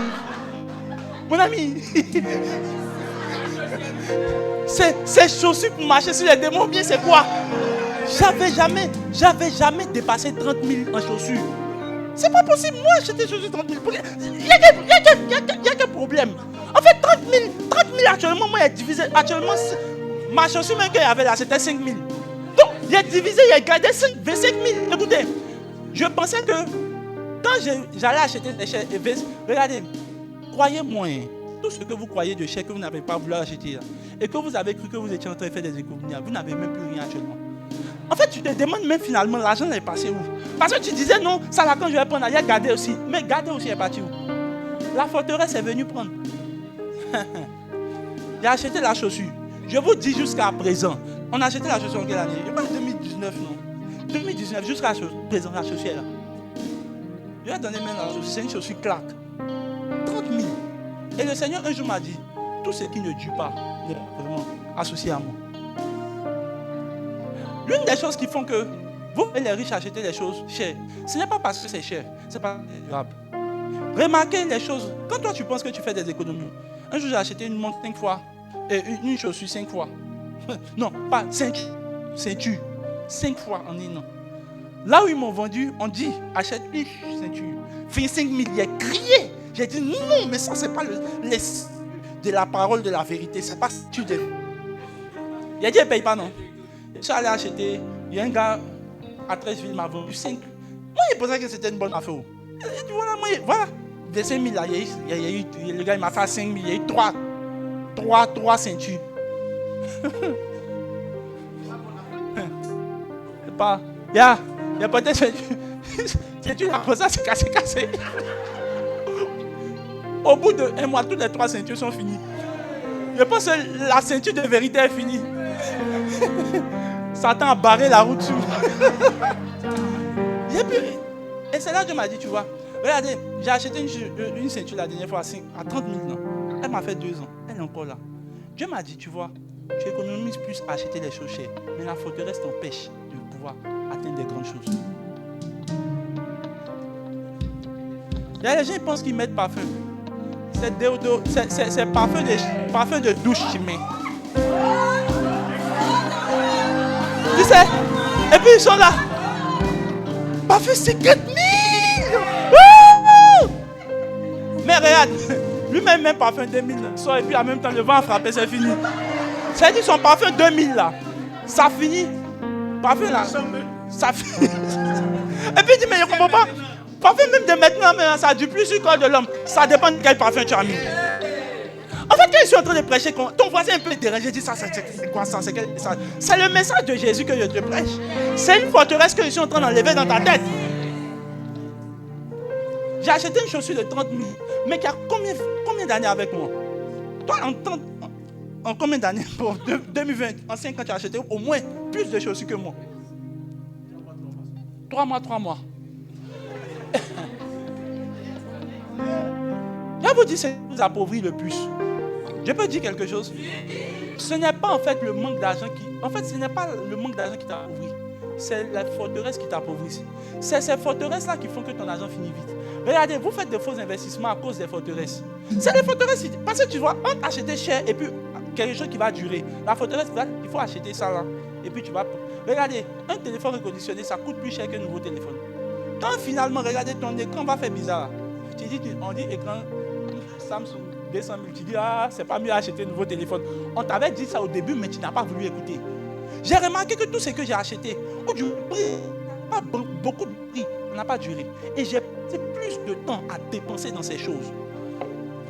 Mon ami. Ces chaussures pour marcher sur les démons, bien c'est quoi? J'avais jamais dépassé 30 000 en chaussures. C'est pas possible, moi j'étais chaussures 30 000. Il y a quel problème? En fait, 30 000 actuellement, moi j'ai divisé. Actuellement, ma chaussure même qu'il y avait là, c'était 5 000. Donc, il a divisé, il a gardé 25 000. Écoutez, je pensais que quand j'allais acheter des chèques, regardez, croyez-moi, tout ce que vous croyez de chèques que vous n'avez pas voulu acheter là, et que vous avez cru que vous étiez en train de faire des économies, vous n'avez même plus rien actuellement. En fait, tu te demandes même finalement, l'argent est passé où? Parce que tu disais non, ça là quand je vais prendre, il y a gardé aussi. Mais gardé aussi est parti où? La forteresse est venue prendre. Il a acheté la chaussure. Je vous dis jusqu'à présent, on a acheté la chaussure en quelle année? Je pense 2019, non? 2019, jusqu'à présent, la chaussure est là. Je lui ai donné maintenant la chaussure. C'est une chaussure claque. 30 000. Et le Seigneur un jour m'a dit, tout ce qui ne dure pas, il est vraiment associé à moi. L'une des choses qui font que vous et les riches achetez les choses chères, ce n'est pas parce que c'est cher, c'est pas durable. Remarquez les choses. Quand toi tu penses que tu fais des économies, un jour j'ai acheté une montre 5 fois, et une chaussure 5 fois. Non, pas 5 ceintures. 5 fois en un an. Là où ils m'ont vendu, on dit achète une ceinture. Fais 5 000, il a crié. J'ai dit non, mais ça c'est pas de la parole de la vérité, c'est pas ceinture de. Il a dit, il ne paye pas, non. Je suis allé acheter. Il y a un gars à 13 villes m'a vendu 5. Moi, il pensait que c'était une bonne affaire. Il dit, voilà. De 5 000, là, le gars il m'a fait 5 000. Il y a eu 3 ceintures. C'est pas. Il y a peut-être ceinture là, comme ça, c'est cassé. Au bout d'un mois, toutes les 3 ceintures sont finies. Je pense que la ceinture de vérité est finie. Satan a barré la route sur moi. Et c'est là que Dieu m'a dit, tu vois, regardez, j'ai acheté une ceinture la dernière fois à 30 000 ans. Elle m'a fait 2 ans. Elle est encore là. Dieu m'a dit, tu vois, tu économises plus à acheter les choses chères. Mais la forteresse t'empêche de pouvoir atteindre des grandes choses. Il y a des gens qui pensent qu'ils mettent parfum. C'est parfum de douche chimée. Tu sais? Et puis ils sont là. Parfum 50 000. Mais regarde, lui-même même parfum 2000. Et puis en même temps le vent a frappé, c'est fini. C'est-à-dire son parfum 2000 là. Ça finit. Parfum là. Ça finit. Et puis il dit, mais je ne comprends pas. Parfum même de maintenant, ça ne dure plus sur le corps de l'homme. Ça dépend de quel parfum tu as mis. En fait, quand je suis en train de prêcher, ton voisin est un peu dérangé, je dis ça, c'est quoi ça? C'est le message de Jésus que je te prêche. C'est une forteresse que je suis en train d'enlever dans ta tête. J'ai acheté une chaussure de 30 000, mais qui a combien d'années avec moi? Toi, en combien d'années? Pour 2020, en 5 ans, tu as acheté au moins plus de chaussures que moi. 3 mois. Je vous dis, c'est ce qui nous appauvrit le plus. Je peux dire quelque chose. Ce n'est pas en fait le manque d'argent qui... En fait, ce n'est pas le manque d'argent qui t'appauvrit. C'est la forteresse qui t'appauvrit. C'est ces forteresses-là qui font que ton argent finit vite. Regardez, vous faites de faux investissements à cause des forteresses. C'est les forteresses. Parce que tu vois, on acheter cher et puis quelque chose qui va durer. La forteresse, il faut acheter ça là. Et puis tu vas... Regardez, un téléphone reconditionné, ça coûte plus cher qu'un nouveau téléphone. Quand finalement, regardez, ton écran va faire bizarre. On dit écran Samsung 200 000. Tu dis, c'est pas mieux acheter un nouveau téléphone. On t'avait dit ça au début, mais tu n'as pas voulu écouter. J'ai remarqué que tout ce que j'ai acheté, du prix, pas beaucoup de prix, n'a pas duré. Et j'ai passé plus de temps à dépenser dans ces choses.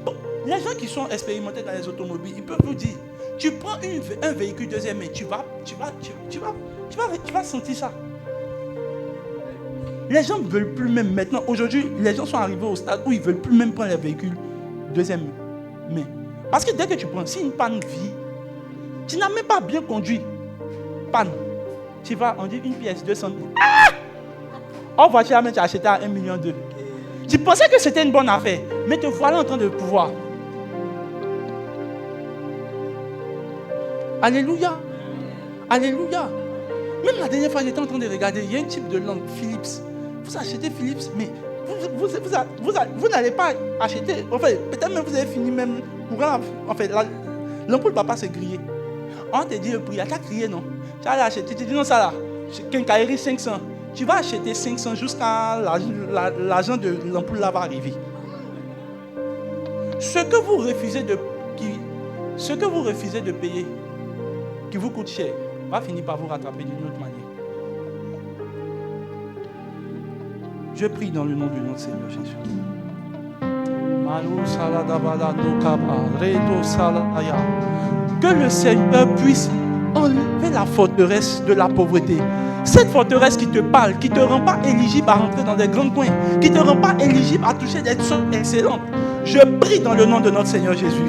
Donc, les gens qui sont expérimentés dans les automobiles, ils peuvent vous dire, tu prends un véhicule deuxième main, tu vas sentir ça. Les gens ne veulent plus même maintenant. Aujourd'hui, les gens sont arrivés au stade où ils ne veulent plus même prendre les véhicules deuxième main. Parce que dès que tu prends, si une panne vient, tu n'as même pas bien conduit. Panne. Tu vas, on dit une pièce, 200 000. En voiture, tu as acheté à 1,2 million. Tu pensais que c'était une bonne affaire, mais te voilà en train de pouvoir. Alléluia. Alléluia. Même la dernière fois, j'étais en train de regarder, il y a un type de lampe Philips. Vous achetez Philips, mais vous n'allez pas acheter. En fait, peut-être même vous avez fini même courant. En fait, l'ampoule papa s'est grillée. On te dit le prix, tu as crié, non? Tu as acheté, tu dis non, ça là, quincaillerie 500. Tu vas acheter 500 jusqu'à l'argent de l'ampoule là va arriver. Ce que vous refusez de payer, qui vous coûte cher, va finir par vous rattraper d'une autre manière. Je prie dans le nom de notre Seigneur Jésus. Que le Seigneur puisse enlever la forteresse de la pauvreté. Cette forteresse qui te parle, qui ne te rend pas éligible à rentrer dans des grands coins, qui ne te rend pas éligible à toucher des choses excellentes. Je prie dans le nom de notre Seigneur Jésus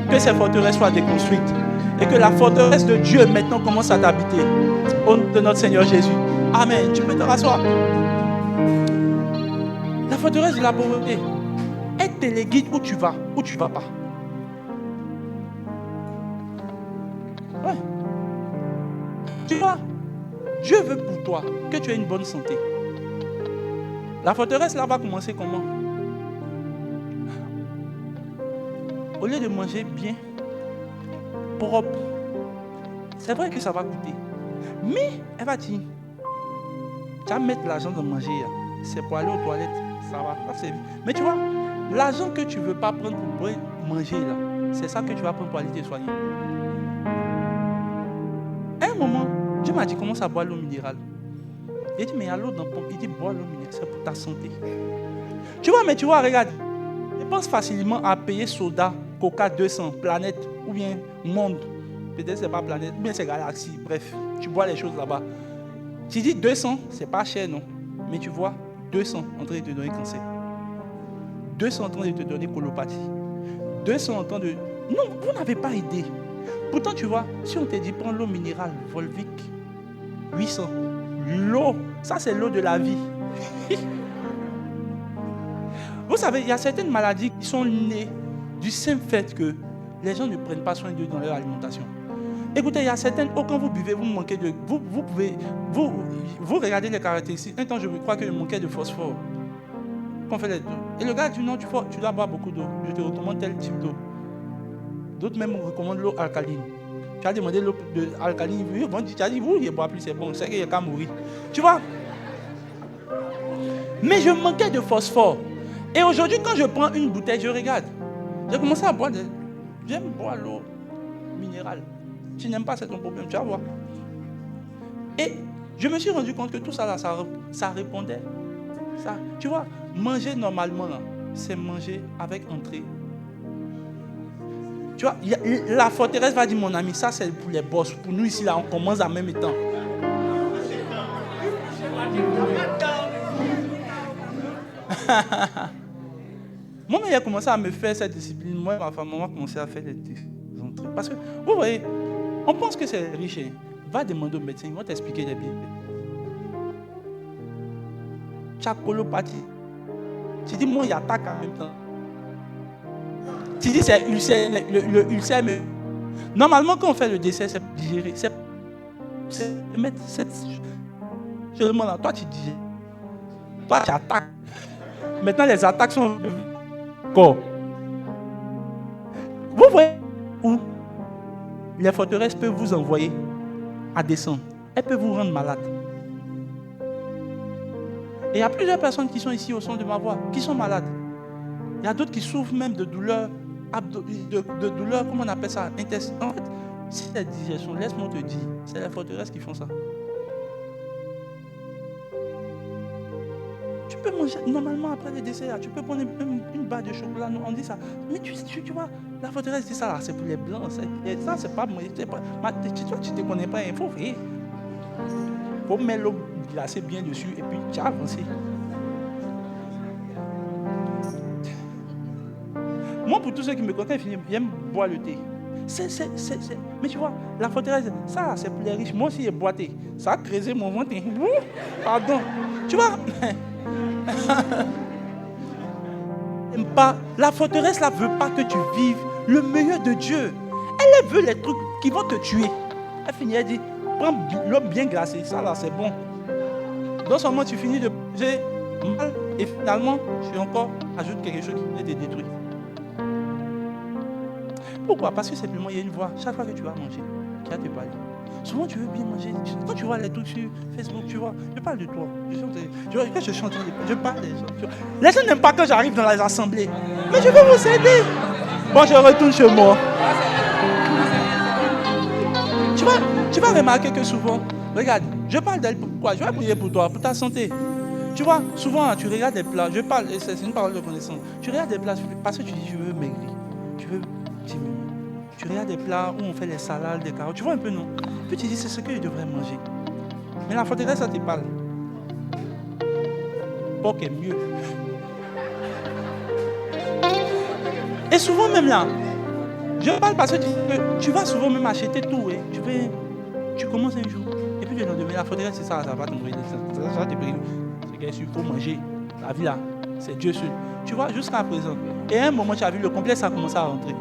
que ces forteresses soient déconstruites et que la forteresse de Dieu maintenant commence à t'habiter. Au nom de notre Seigneur Jésus. Amen. Tu peux te rasseoir. La forteresse de la pauvreté, elle te les guide où tu vas pas. Ouais. Tu vois, Dieu veut pour toi que tu aies une bonne santé. La forteresse là va commencer comment? Au lieu de manger bien, propre, c'est vrai que ça va coûter. Mais elle va dire, tu vas mettre l'argent de manger, c'est pour aller aux toilettes, ça va pas servir. Mais tu vois, l'argent que tu ne veux pas prendre pour manger là, c'est ça que tu vas prendre pour aller te soigner. À un moment, Dieu m'a dit, commence à boire l'eau minérale. Il dit, mais il y a l'eau dans la pompe. Il dit, bois l'eau minérale, c'est pour ta santé. Tu vois, regarde, je pense facilement à payer soda, Coca 200, Planète, ou bien Monde. Peut-être c'est pas Planète, ou bien c'est Galaxy. Bref, tu bois les choses là-bas. Tu dis 200, c'est pas cher, non. Mais tu vois, 200 en train de te donner cancer. 200 en train de te donner colopathie. 200 en train de... Non, vous n'avez pas idée. Pourtant, tu vois, si on te dit, prends l'eau minérale, Volvic, 800. L'eau, ça c'est l'eau de la vie. Vous savez, il y a certaines maladies qui sont nées du simple fait que les gens ne prennent pas soin d'eux dans leur alimentation. Écoutez, il y a certaines, quand vous buvez, vous manquez de... Vous regardez les caractéristiques. Un temps, je crois que je manquais de phosphore. Qu'on fait les deux. Et le gars dit non, tu dois boire beaucoup d'eau. Je te recommande tel type d'eau. D'autres même recommandent l'eau alcaline. Tu as demandé l'eau alcaline. Tu as dit, oui, il boit plus, c'est bon. C'est qu'il n'y a qu'à mourir. Tu vois? Mais je manquais de phosphore. Et aujourd'hui, quand je prends une bouteille, je regarde. J'ai commencé à boire. J'aime boire l'eau minérale. Si tu n'aimes pas, c'est ton problème. Tu vas voir. Et je me suis rendu compte que tout ça, là, ça répondait. Ça, tu vois, manger normalement, là, c'est manger avec entrée. Tu vois, la forteresse va dire, mon ami, ça c'est pour les boss. Pour nous ici, là, on commence en même temps. Moi, il a commencé à me faire cette discipline. Moi, ma femme, maman a commencé à faire des entrées. Parce que, vous voyez, on pense que c'est riche. Hein. Va demander au médecin, ils vont t'expliquer les bienfaits. Tu as colopathie. Tu dis, moi, il attaque en même temps. Tu dis, c'est ulcère, le ulcère. Mais... Normalement, quand on fait le dessert, c'est digérer. C'est mettre cette... Je demande à toi, tu digères. Toi, tu attaques. Maintenant, les attaques sont... Quoi? Vous voyez où les forteresses peuvent vous envoyer à descendre. Elles peuvent vous rendre malade. Et il y a plusieurs personnes qui sont ici au son de ma voix, qui sont malades. Il y a d'autres qui souffrent même de douleurs, de douleurs, comment on appelle ça, intestin. En fait, si la digestion, laisse-moi te dire, c'est les forteresses qui font ça. Tu peux manger normalement après le dessert, tu peux prendre une barre de chocolat, on dit ça. Mais tu vois, la forteresse dit ça là, c'est pour les blancs. Ça, c'est pas moi. Toi, tu ne te connais pas, il faut faire. Il faut mettre l'eau glacée bien dessus et puis tu as avancé. Moi, pour tous ceux qui me connaissent, j'aime boire le thé. Mais tu vois, la forteresse, ça, c'est pour les riches. Moi aussi, j'ai boité. Ça a creusé mon ventre. Pardon. Tu vois? La forteresse ne veut pas que tu vives le meilleur de Dieu. Elle veut les trucs qui vont te tuer. Elle finit, elle dit, prends l'eau bien glacée. Ça là, c'est bon. Non seulement tu finis de manger mal et finalement, tu encore ajoutes quelque chose qui te détruit. Pourquoi? Parce que simplement, il y a une voix, chaque fois que tu vas manger, qui va te parler. Souvent, tu veux bien manger. Quand tu vois les trucs sur Facebook, tu vois, je parle de toi. Quand je chante, je parle des gens. Les gens n'aiment pas quand j'arrive dans les assemblées. Mais je veux vous aider. Bon, je retourne chez moi. Tu vas remarquer que souvent, regarde, je parle d'elle pourquoi? Je vais prier pour toi, pour ta santé. Tu vois, souvent, tu regardes des plats, je parle, c'est une parole de connaissance. Tu regardes des plats parce que tu dis, je veux maigrir. Tu veux diminuer. Tu regardes des plats où on fait les salades, des carottes. Tu vois un peu, non? Puis tu dis, c'est ce que je devrais manger. Mais la forteresse, ça te parle. Porc est mieux. Et souvent même là, je parle parce que tu vas souvent même acheter tout. Hein. Tu commences un jour. Et puis le lendemain, la forteresse, c'est ça va t'envoyer. Ça va te payer. C'est qu'il faut manger. La vie là, C'est Dieu seul. Tu vois, jusqu'à présent. Et à un moment, tu as vu, le complexe a commencé à rentrer.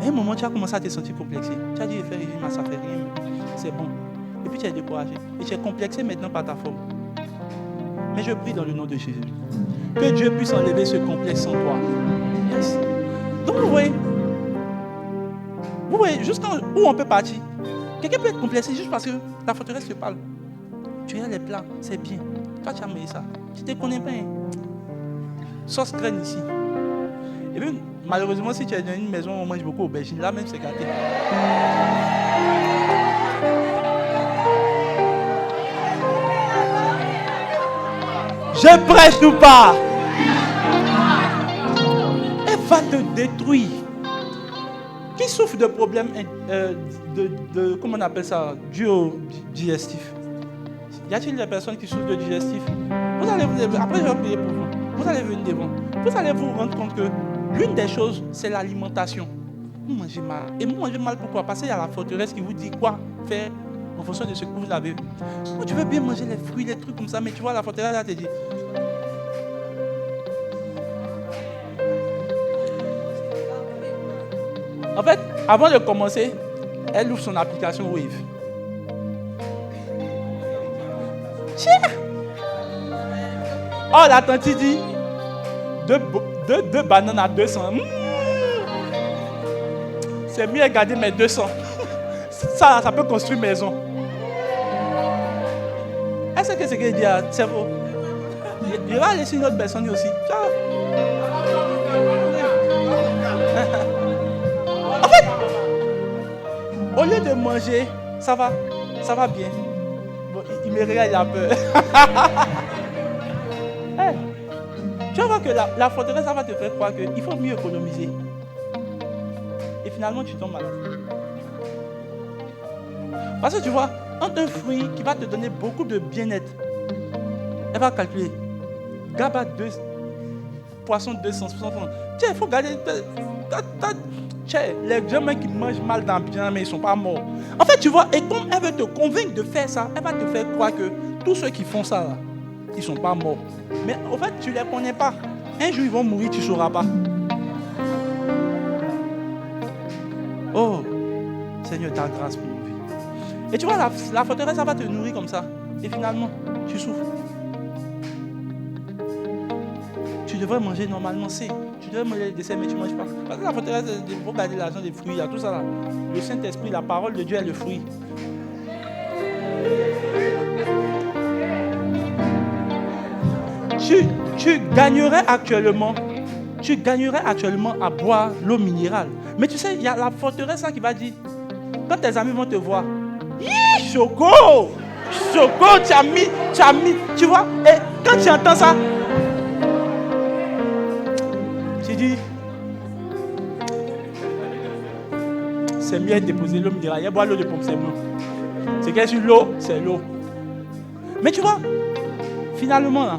À un moment, tu as commencé à te sentir complexé. Tu as dit, faire régime, ça fait rien. C'est bon. Et puis tu es découragé. Et tu es complexé maintenant par ta forme. Mais je prie dans le nom de Jésus. Que Dieu puisse enlever ce complexe en toi. Yes. Donc vous voyez, jusqu'à où on peut partir. Quelqu'un peut être complexé juste parce que la forteresse te parle. Tu as les plans, c'est bien. Toi, tu as mis ça. Tu ne te connais pas. Hein? Sauce graine ici. Et puis, malheureusement, si tu es dans une maison où on mange beaucoup d'aubergines, là même c'est gâté. Je prêche ou pas? Elle va te détruire. Qui souffre de problèmes comment on appelle ça, dû au digestif? Y a-t-il des personnes qui souffrent de digestif? Après je vais prier pour vous. Vous allez venir devant. Vous allez vous rendre compte que l'une des choses, c'est l'alimentation. Vous mangez mal. Et vous mangez mal pourquoi? Parce qu'il y a la forteresse qui vous dit quoi faire en fonction de ce que vous avez. Moi, tu veux bien manger les fruits, les trucs comme ça, mais tu vois, la forteresse, elle te dit. En fait, avant de commencer, elle ouvre son application Wave. Tiens! Oh, la tante dit deux bananes à 200. C'est mieux de garder mes 200. Ça peut construire maison. Est-ce que c'est ce qu'elle dit à cerveau? Il va laisser une autre personne aussi. Ciao. En fait, au lieu de manger, ça va bien. Bon, il me regarde, il a peur. Hey, tu vas voir que la forteresse, ça va te faire croire qu'il faut mieux économiser. Et finalement, tu tombes malade. Parce que tu vois, entre un fruit qui va te donner beaucoup de bien-être, elle va calculer. Gaba 2, poisson 260. Tiens, il faut garder. Tiens, les gens qui mangent mal dans bien, mais ils ne sont pas morts. En fait, tu vois, et comme elle veut te convaincre de faire ça, elle va te faire croire que tous ceux qui font ça, là, ils ne sont pas morts. Mais en fait, tu ne les connais pas. Un jour, ils vont mourir, tu ne sauras pas. Oh, Seigneur, ta grâce pour nos vies. Et tu vois, la forteresse, ça va te nourrir comme ça. Et finalement, tu souffres. Tu devrais manger normalement, c'est. Tu devrais manger les desserts, mais tu ne manges pas. Parce que la forteresse, il faut garder l'argent des fruits, il y a tout ça là. Le Saint-Esprit, la parole de Dieu est le fruit. Tu gagnerais actuellement à boire l'eau minérale. Mais tu sais, il y a la forteresse là qui va dire, quand tes amis vont te voir, Choco, tu as mis, tu vois, et quand tu entends ça, tu dis, c'est mieux de déposer l'eau minérale, il y a boire l'eau de pompe, c'est bon. C'est qu'elle sur l'eau, c'est l'eau. Mais tu vois, finalement là,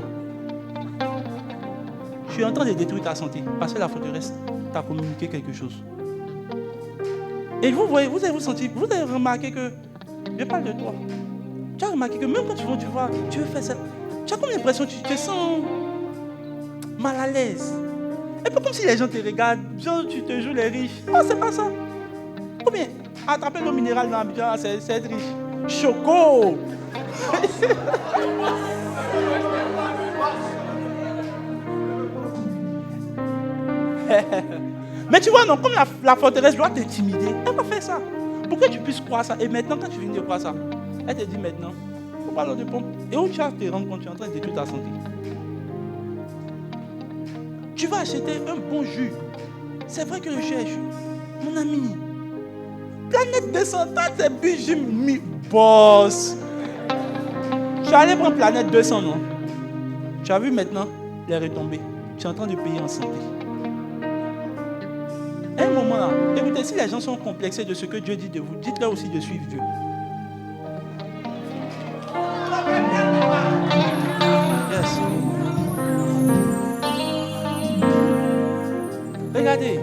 tu es en train de détruire ta santé parce que la forteresse t'a communiqué quelque chose. Et vous voyez, vous avez remarqué que, je parle de toi, tu as remarqué que même quand tu vois, tu veux faire ça, tu as comme l'impression que tu te sens mal à l'aise. Et puis comme si les gens te regardent, genre tu te joues les riches. Non, c'est pas ça. Ou bien, attraper l'eau minérale dans l'ambiance, c'est être riche. Choco! Mais tu vois, non, comme la forteresse doit t'intimider, elle va faire ça. Pour que tu puisses croire ça. Et maintenant, quand tu viens de croire ça, elle te dit maintenant, il faut pas l'eau de pompe. Et où tu vas te rendre compte, tu es en train de détruire ta santé. Tu vas acheter un bon jus. C'est vrai que le jus est jus. Mon ami, Planète 200, t'as bu jus boss. Tu es allé prendre Planète 200, non? Tu as vu maintenant les retombées. Tu es en train de payer en santé. À un moment là, écoutez, si les gens sont complexés de ce que Dieu dit de vous, dites-leur aussi de suivre Dieu. Yes. Regardez,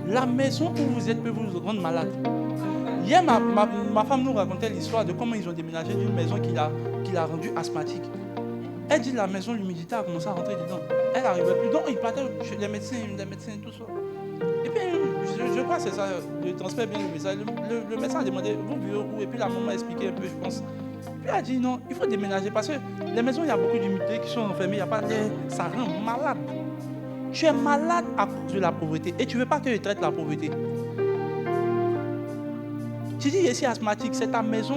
la maison où vous êtes peut vous rendre malade. Hier, ma femme nous racontait l'histoire de comment ils ont déménagé d'une maison qui l'a rendu asthmatique. Elle dit la maison, l'humidité a commencé à rentrer dedans. Elle n'arrivait plus. Donc, il partait chez les médecins, tout ça. Et puis, je crois que c'est ça, je transmets bien le message. Le médecin a demandé, vous vivez où? Et puis la maman a expliqué un peu, je pense. Puis elle a dit non, il faut déménager parce que les maisons, il y a beaucoup d'humidité qui sont enfermées, il n'y a pas d'air, ça rend malade. Tu es malade à cause de la pauvreté et tu ne veux pas que je traite la pauvreté. Tu dis, je suis asthmatique, c'est ta maison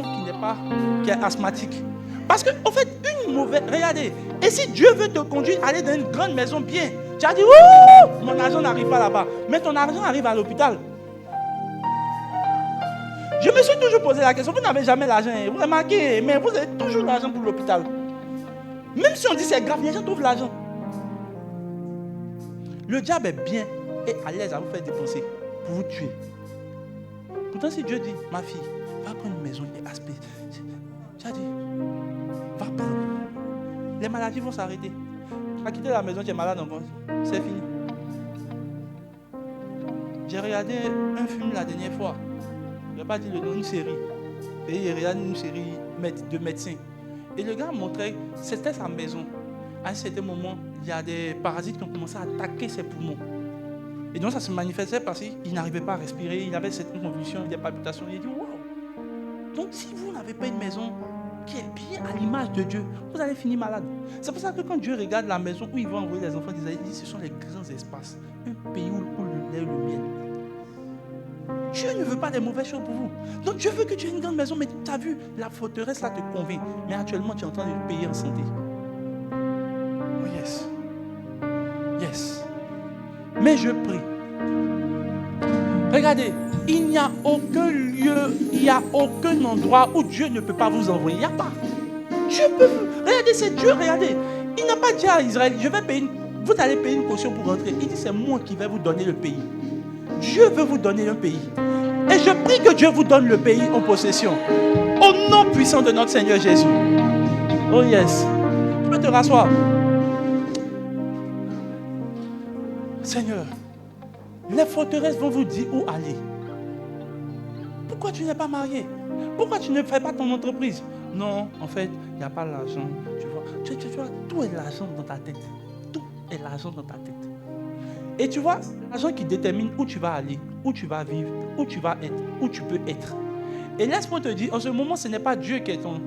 qui est asthmatique. Parce qu'en fait, une mauvaise... Regardez, et si Dieu veut te conduire à aller dans une grande maison bien, tu as dit, ouh, mon argent n'arrive pas là-bas. Mais ton argent arrive à l'hôpital. Je me suis toujours posé la question, vous n'avez jamais l'argent, vous remarquez, mais vous avez toujours l'argent pour l'hôpital. Même si on dit c'est grave, les gens trouvent l'argent. Le diable est bien et à l'aise à vous faire dépenser pour vous tuer. Pourtant, si Dieu dit, ma fille, va prendre une maison et aspect. Tu as dit, va prendre. Les maladies vont s'arrêter. Tu vas quitter la maison, tu es malade encore. C'est fini. J'ai regardé un film la dernière fois. Je ne vais pas dire le nom, une série. Et il regarde une série de médecins. Et le gars montrait, c'était sa maison. À un certain moment, il y a des parasites qui ont commencé à attaquer ses poumons. Et donc ça se manifestait parce qu'il n'arrivait pas à respirer, il avait certaines convulsions, des palpitations. Il a dit, waouh! Donc si vous n'avez pas une maison qui est bien à l'image de Dieu, vous allez finir malade. C'est pour ça que quand Dieu regarde la maison où il va envoyer les enfants d'Israël, il dit, ce sont les grands espaces. Un pays où le lait et le miel. Dieu ne veut pas des mauvaises choses pour vous. Donc Dieu veut que tu aies une grande maison, mais tu as vu, la forteresse là te convainc. Mais actuellement, tu es en train de payer en santé. Oh yes. Yes. Mais je prie. Regardez, il n'y a aucun lieu, il n'y a aucun endroit où Dieu ne peut pas vous envoyer. Il n'y a pas. Dieu peut vous. Regardez, c'est Dieu, regardez. Il n'a pas dit à Israël, vous allez payer une caution pour rentrer. Il dit, c'est moi qui vais vous donner le pays. Dieu veut vous donner un pays. Et je prie que Dieu vous donne le pays en possession. Au nom puissant de notre Seigneur Jésus. Oh yes. Tu peux te rasseoir. Seigneur, les forteresses vont vous dire où aller. Pourquoi tu n'es pas marié? Pourquoi tu ne fais pas ton entreprise? Non, en fait, il n'y a pas l'argent. Tu vois, tout est l'argent dans ta tête. Tout est l'argent dans ta tête. Et tu vois, c'est l'argent qui détermine où tu vas aller, où tu vas vivre, où tu vas être, où tu peux être. Et laisse-moi te dire, en ce moment, ce n'est pas Dieu qui est ton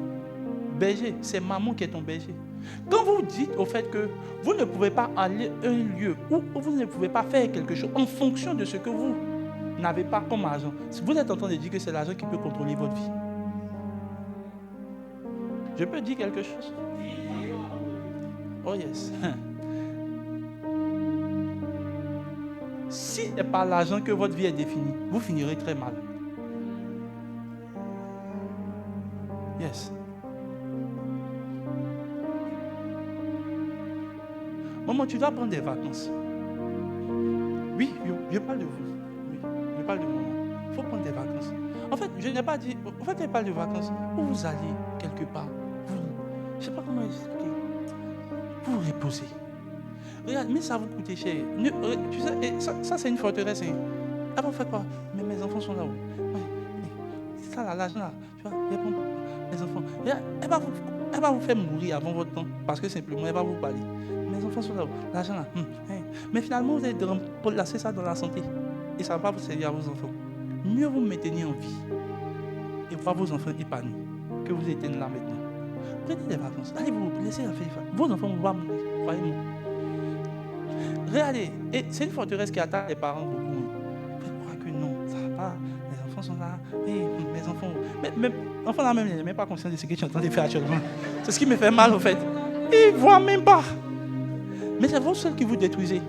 berger, c'est maman qui est ton berger. Quand vous dites au fait que vous ne pouvez pas aller à un lieu où vous ne pouvez pas faire quelque chose en fonction de ce que vous n'avez pas comme argent, vous êtes en train de dire que c'est l'argent qui peut contrôler votre vie. Je peux dire quelque chose? Oh yes. Si ce n'est pas l'argent que votre vie est définie, vous finirez très mal. Yes. Maman, tu dois prendre des vacances. Oui, je parle de vous. Oui, je parle de maman. Il faut prendre des vacances. En fait, je n'ai pas dit... En fait, je parle de vacances. Où vous allez, quelque part. Je ne sais pas comment expliquer. Vous vous reposez. Regarde, mais ça vous coûte cher. Tu sais, ça c'est une forteresse. Hein. Elle va faire quoi? Mais mes enfants sont là-haut. C'est ça là, l'argent là. Tu vois, les enfants. Elle va vous faire mourir avant votre temps. Parce que simplement, elle va vous parler. Mes enfants sont là-haut. L'argent là. Mais finalement, vous allez placer ça dans la santé. Et ça va vous servir à vos enfants. Mieux vous maintenir en vie. Et voir vos enfants épanouis. Que vous êtes là maintenant. Prenez des vacances. Allez vous laissez la faire. Vos enfants vont mourir. Croyez-moi. Regardez, et c'est une forteresse qui attaque les parents beaucoup. Vous croyez que non, ça va pas. Les enfants sont là. Mes enfants. Mais enfants là même, ils n'ont même pas conscience de ce que tu es en train de faire actuellement. C'est ce qui me fait mal au fait. Ils ne voient même pas. Mais c'est vous seul qui vous détruisez.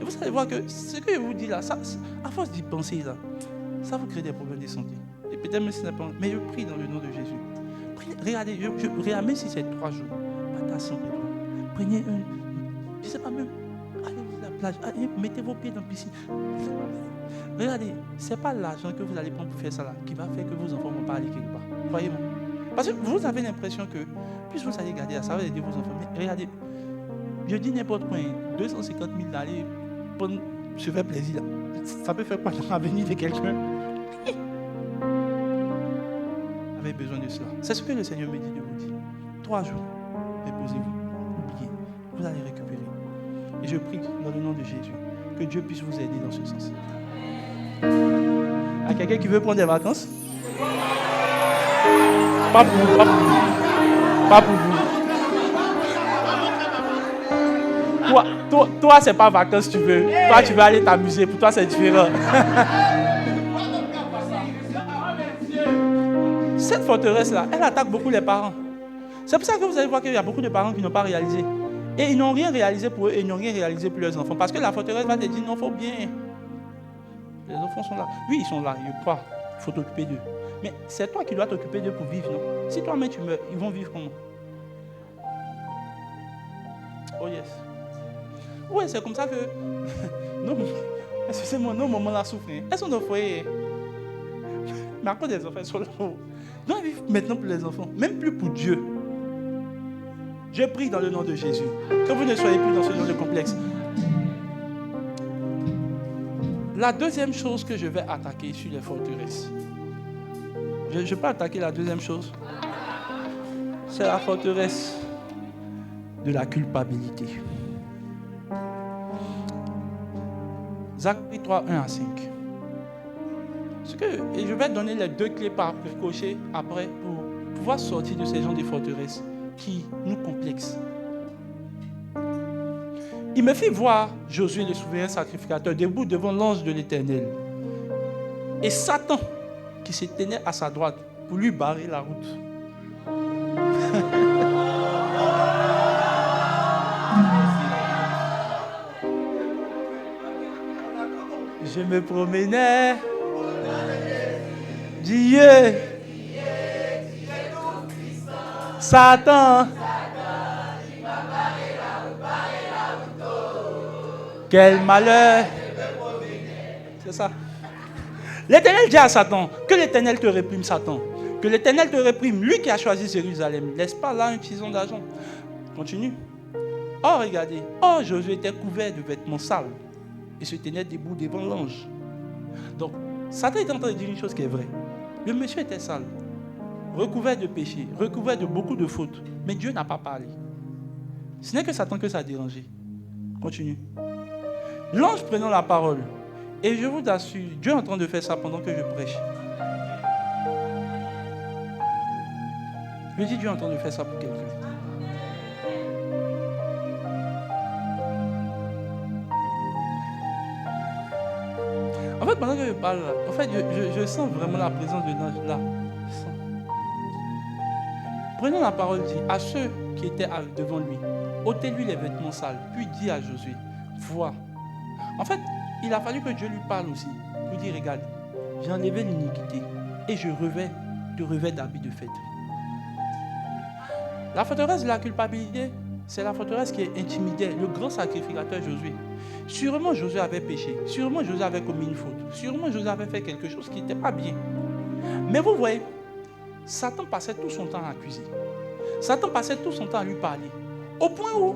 Et vous allez voir que ce que je vous dis là, ça, à force d'y penser là, ça vous crée des problèmes de santé. Et peut-être même si ce n'est pas. Mais je prie dans le nom de Jésus. Regardez, regarde, même si c'est 3 jours, pas ta santé. Prenez je ne sais pas même, allez à la plage, allez, mettez vos pieds dans la piscine. Regardez, ce n'est pas l'argent que vous allez prendre pour faire ça là qui va faire que vos enfants ne vont pas aller quelque part. Croyez-moi. Parce que vous avez l'impression que, plus vous allez garder ça va aider vos enfants. Mais regardez, je dis n'importe quoi, 250 000 d'aller se faire plaisir là. Ça peut faire quoi dans l'avenir de quelqu'un? Vous avez besoin de cela. C'est ce que le Seigneur me dit de vous dire. 3 jours. reposez-vous. Oubliez, vous allez récupérer. Et je prie dans le nom de Jésus que Dieu puisse vous aider dans ce sens. Il y a quelqu'un qui veut prendre des vacances? Pas pour vous, pas pour vous. Pas pour vous. Toi, c'est pas vacances tu veux. Toi, tu veux aller t'amuser. Pour toi, c'est différent. Cette forteresse-là, elle attaque beaucoup les parents. C'est pour ça que vous allez voir qu'il y a beaucoup de parents qui n'ont pas réalisé. Et ils n'ont rien réalisé pour eux et ils n'ont rien réalisé pour leurs enfants. Parce que la forteresse va te dire, non, il faut bien. Les enfants sont là. Oui, ils sont là, je crois. Il faut t'occuper d'eux. Mais c'est toi qui dois t'occuper d'eux pour vivre, non? Si toi-même tu meurs, ils vont vivre comment? Oh yes. Oui, c'est comme ça que excusez-moi, nos mamans la souffrent. Elles sont dans le foyer. Mais à cause des enfants, elles sont là. Non, elles vivent maintenant pour les enfants, même plus pour Dieu. Je prie dans le nom de Jésus que vous ne soyez plus dans ce genre de complexe. La deuxième chose que je vais attaquer sur les forteresses, je peux attaquer la deuxième chose. C'est la forteresse de la culpabilité. Zacharie 3, 1 à 5. Et je vais donner les deux clés par ricochet après pour pouvoir sortir de ces gens de forteresses qui nous complexent. Il me fit voir Josué le souverain sacrificateur debout devant l'ange de l'Éternel. Et Satan qui se tenait à sa droite pour lui barrer la route. Je me promenais. Dieu. Satan. Quel malheur. C'est ça. L'Éternel dit à Satan, que l'Éternel te réprime, Satan. Que l'Éternel te réprime, lui qui a choisi Jérusalem. Laisse pas là un tison d'argent. Continue. Oh, regardez. Oh, Josué était couvert de vêtements sales et se tenait debout devant l'ange. Donc, Satan est en train de dire une chose qui est vraie. Le monsieur était sale, recouvert de péché, recouvert de beaucoup de fautes. Mais Dieu n'a pas parlé. Ce n'est que Satan que ça a dérangé. Continue. L'ange prenant la parole. Et je vous assure, Dieu est en train de faire ça pendant que je prêche. Je dis Dieu est en train de faire ça pour quelqu'un. En fait, pendant que je parle là, en fait, je sens vraiment la présence de l'ange là. Prenons la parole, dit à ceux qui étaient devant lui, ôtez-lui les vêtements sales, puis dit à Josué, vois. En fait, il a fallu que Dieu lui parle aussi, pour dire, regarde, j'ai enlevé l'iniquité et je te revêt d'habits de fête. La forteresse de la culpabilité, c'est la forteresse qui intimidait le grand sacrificateur Josué. Sûrement Josué avait péché, sûrement Josué avait commis une faute, sûrement Josué avait fait quelque chose qui n'était pas bien. Mais vous voyez, Satan passait tout son temps à accuser. Satan passait tout son temps à lui parler. Au point où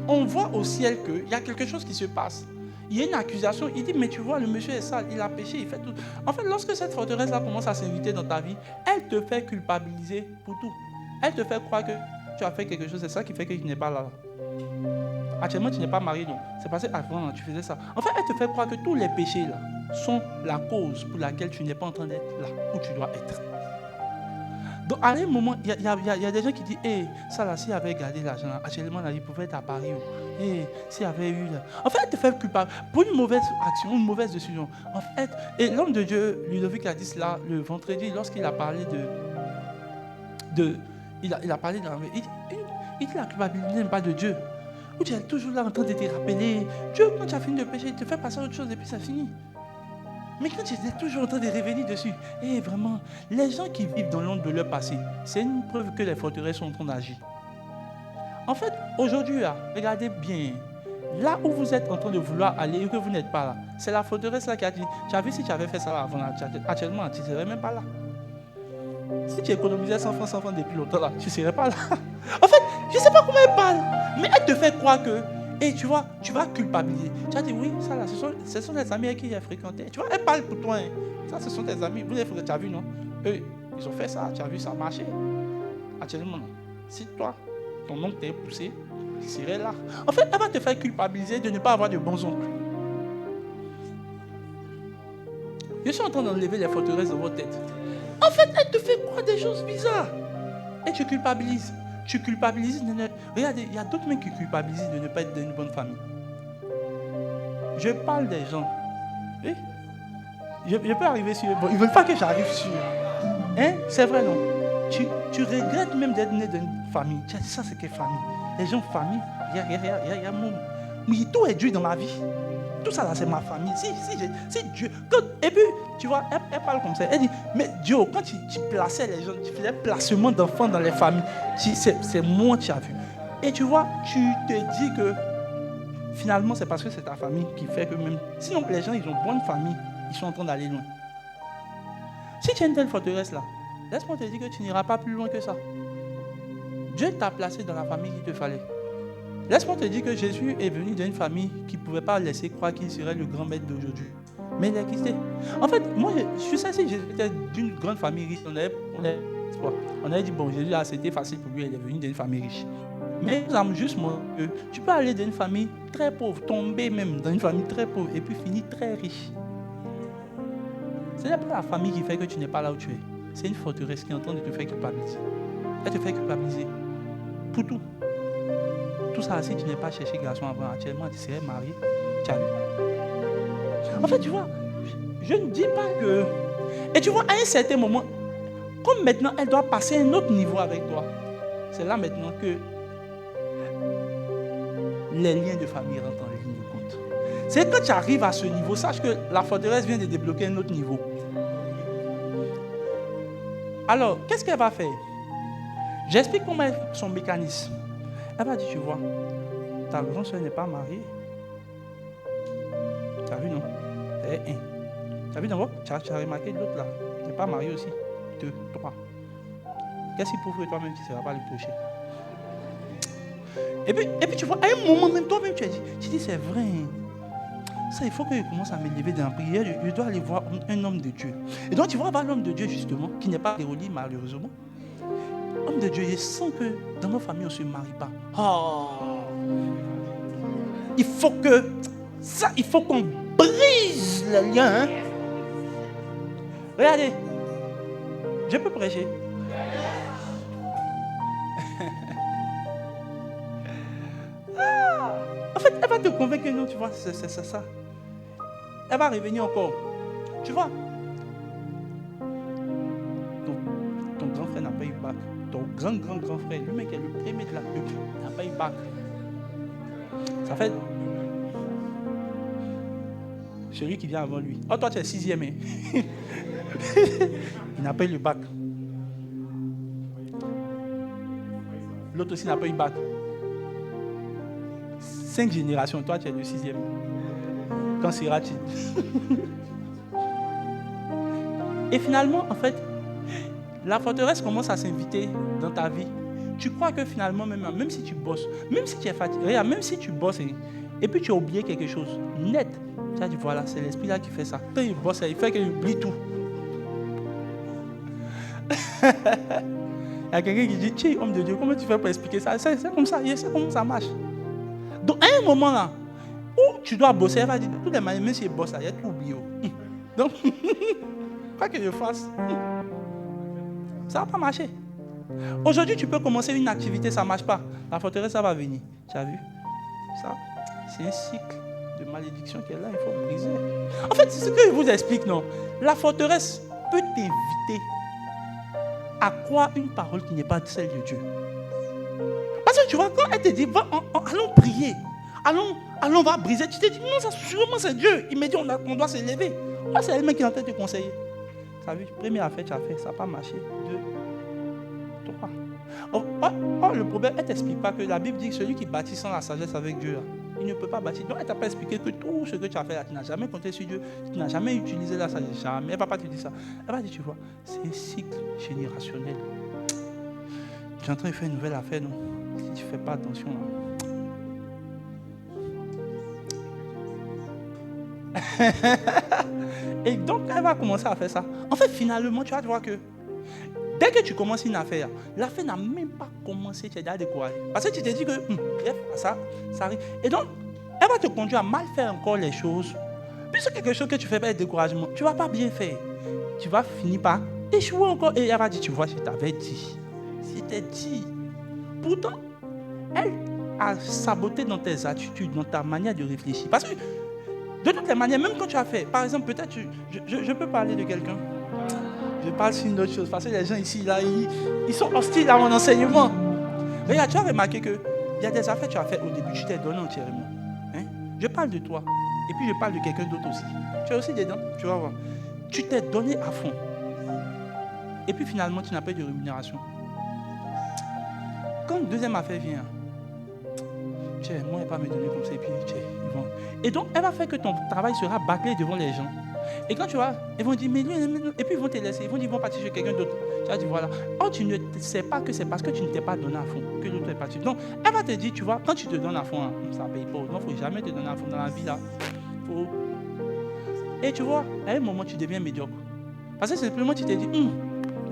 on voit au ciel qu'il y a quelque chose qui se passe. Il y a une accusation, il dit, mais tu vois, le monsieur est sale, il a péché, il fait tout. En fait, lorsque cette forteresse-là commence à s'inviter dans ta vie, elle te fait culpabiliser pour tout. Elle te fait croire que tu as fait quelque chose, c'est ça qui fait que tu n'es pas là. Actuellement, tu n'es pas marié, donc c'est parce qu'avant, tu faisais ça. En fait, elle te fait croire que tous les péchés là sont la cause pour laquelle tu n'es pas en train d'être là où tu dois être. Donc, à un moment, il y a des gens qui disent, hey, ça là, s'il avait gardé l'argent, actuellement, là, il pouvait être à Paris. Hey, s'il avait eu là. En fait, elle te fait culpable pour une mauvaise action, une mauvaise décision. En fait, et l'homme de Dieu, Ludovic, a dit cela le vendredi, lorsqu'il a parlé il a parlé de il dit la culpabilité n'est pas de Dieu. Où tu es toujours là en train de te rappeler. Dieu, quand tu as fini de pécher, il te fait passer à autre chose et puis ça finit. Mais quand tu es toujours en train de revenir dessus, et vraiment, les gens qui vivent dans l'ombre de leur passé, c'est une preuve que les forteresses sont en train d'agir. En fait, aujourd'hui, là, regardez bien, là où vous êtes en train de vouloir aller et que vous n'êtes pas là, c'est la forteresse là qui a dit, tu as vu si tu avais fait ça avant, là, actuellement, tu ne serais même pas là. Si tu économisais 100 francs depuis longtemps là, tu ne serais pas là. En fait, je ne sais pas comment elle parle, mais elle te fait croire que, et tu vois, tu vas culpabiliser. Tu as dit oui, ça là, ce sont les amis avec qui j'ai fréquenté. Tu vois, elle parle pour toi. Hein. Ça, ce sont tes amis. Vous les fréquentez, tu as vu, non? Eux, ils ont fait ça, tu as vu, ça a marché. Actuellement, non. Si toi, ton oncle t'a poussé, il serait là. En fait, elle va te faire culpabiliser de ne pas avoir de bons oncles. Je suis en train d'enlever les forteresses dans votre tête. En fait, elle te fait croire des choses bizarres. Et tu culpabilises. Tu culpabilises. Regardez, il y a d'autres mecs qui culpabilisent de ne pas être d'une bonne famille. Je parle des gens. Oui? Je peux arriver sur... Bon, ils ne veulent pas que j'arrive sur... Hein? C'est vrai, non? Tu regrettes même d'être né d'une famille. Tu as dit ça, c'est quelle famille? Les gens, famille, il y a mon... Mais tout est Dieu dans ma vie. Tout ça là, c'est ma famille. Si Dieu... et puis, tu vois, elle parle comme ça. Elle dit, mais Dieu, quand tu plaçais les gens, tu faisais placement d'enfants dans les familles, c'est moi que tu as vu. Et tu vois, tu te dis que finalement, c'est parce que c'est ta famille qui fait que même... Sinon, les gens, ils ont bonne famille, ils sont en train d'aller loin. Si tu as une telle forteresse là, laisse-moi te dire que tu n'iras pas plus loin que ça. Dieu t'a placé dans la famille qu'il te fallait. Laisse-moi te dire que Jésus est venu d'une famille qui ne pouvait pas laisser croire qu'il serait le grand maître d'aujourd'hui. Mais il a quitté. En fait, moi, je suis sûr si j'étais d'une grande famille riche, on avait dit, bon, Jésus a c'était facile pour lui, il est venu d'une famille riche. Mais nous avons juste montré que tu peux aller d'une famille très pauvre, tomber même dans une famille très pauvre et puis finir très riche. Ce n'est pas la famille qui fait que tu n'es pas là où tu es. C'est une forteresse qui est en train de te faire culpabiliser. Elle te fait culpabiliser pour tout. Tout ça, si tu n'es pas cherché garçon avant, actuellement, tu serais marié. Tu as vu? En fait, tu vois, je ne dis pas que... Et tu vois, à un certain moment, comme maintenant, elle doit passer à un autre niveau avec toi. C'est là maintenant que les liens de famille rentrent en ligne de compte. C'est quand tu arrives à ce niveau, sache que la forteresse vient de débloquer un autre niveau. Alors, qu'est-ce qu'elle va faire? J'explique comment est son mécanisme. Elle va dire, tu vois, ta grande soeur n'est pas mariée. Tu as vu, non? C'est un. Tu as vu d'abord? Tu as remarqué l'autre là. Tu n'es pas marié aussi. 2, 3. Qu'est-ce qu'il prouve que toi-même, tu ne seras pas le prochain? Et puis tu vois, à un moment même, toi-même, tu dis, c'est vrai. Ça, il faut que je commence à m'élever dans la prière. Je dois aller voir un homme de Dieu. Et donc, tu vas voir l'homme de Dieu, justement, qui n'est pas déroulé, malheureusement. Homme de Dieu, je sens que dans nos familles, on ne se marie pas. Oh. Il faut qu'on brise les liens. Hein? Regardez, je peux prêcher. En fait, elle va te convaincre que non, tu vois, c'est ça. Elle va revenir encore. Tu vois, ton grand frère n'a pas eu bac. Ton grand frère, le mec qui est le premier de la pub, n'a pas eu bac. Ça fait... Celui qui vient avant lui. Oh, toi, tu es 6e. Hein? Il n'a pas eu le bac. L'autre aussi n'a pas eu bac. 5 générations, toi, tu es le 6e. Quand sera-t-il? Et finalement, en fait, la forteresse commence à s'inviter dans ta vie. Tu crois que finalement, même si tu bosses, même si tu es fatigué, regarde, même si tu bosses et puis tu as oublié quelque chose, net, tu as dit, voilà, c'est l'esprit là qui fait ça. Quand il bosse, il fait qu'il oublie tout. Il y a quelqu'un qui dit, tiens, homme de Dieu, comment tu fais pour expliquer ça? C'est comme ça, c'est comme ça marche. Donc, à un moment là, où tu dois bosser, elle va dire, de toutes les manières, même si il bosse, il y a tout oublié. Donc, quoi que je fasse, ça ne va pas marcher. Aujourd'hui, tu peux commencer une activité, ça ne marche pas. La forteresse, ça va venir. Tu as vu? Ça, c'est un cycle de malédiction qui est là, il faut briser. En fait, c'est ce que je vous explique, non? La forteresse peut t'éviter à croire une parole qui n'est pas celle de Dieu. Parce que tu vois, quand elle te dit, allons prier, allons, va briser, tu te dis, non, ça, sûrement c'est Dieu. Il me dit, on doit s'élever. Moi, c'est elle-même qui est en train de te conseiller. Tu as vu, première affaire, tu as fait, ça n'a pas marché. 2, 3. Le problème, elle ne t'explique pas que la Bible dit que celui qui bâtit sans la sagesse avec Dieu, il ne peut pas bâtir. Donc, elle ne t'a pas expliqué que tout ce que tu as fait là, tu n'as jamais compté sur Dieu, tu n'as jamais utilisé la sagesse, jamais. Elle ne va pas te dire ça. Elle va dire, tu vois, c'est un cycle générationnel. Tu es en train de faire une nouvelle affaire, non? Si tu ne fais pas attention, là. Et donc, elle va commencer à faire ça. En fait, finalement, tu vas voir que Dès que tu commences une affaire, l'affaire n'a même pas commencé, tu es déjà découragé. Parce que tu te dis que ça arrive. Et donc, elle va te conduire à mal faire encore les choses. Puis c'est quelque chose que tu fais pas avec découragement. Tu ne vas pas bien faire. Tu vas finir par échouer encore. Et elle va dire, tu vois, je t'avais dit. C'était dit. Pourtant, elle a saboté dans tes attitudes, dans ta manière de réfléchir. Parce que, de toutes les manières, même quand tu as fait, par exemple, peut-être, je peux parler de quelqu'un. Je parle sur une autre chose. Parce que les gens ici, là, ils sont hostiles à mon enseignement. Regarde, tu as remarqué qu'il y a des affaires que tu as faites au début, tu t'es donné entièrement. Hein? Je parle de toi. Et puis je parle de quelqu'un d'autre aussi. Tu es aussi dedans, tu vas voir. Tu t'es donné à fond. Et puis finalement, tu n'as pas eu de rémunération. Quand une deuxième affaire vient, moi, elle ne va pas me donner comme ça. Et puis, ils vont. Et donc, elle va faire que ton travail sera bâclé devant les gens. Et quand tu vas, ils vont dire, mais lui, et puis ils vont te laisser. Ils vont dire, ils vont partir chez quelqu'un d'autre. Tu vas dire, voilà. Oh, tu ne sais pas que c'est parce que tu ne t'es pas donné à fond que l'autre est parti. Donc, elle va te dire, tu vois, quand tu te donnes à fond, ça ne paye pas. Donc, il ne faut jamais te donner à fond dans la vie, là. Et tu vois, à un moment, tu deviens médiocre. Parce que simplement, tu te dis,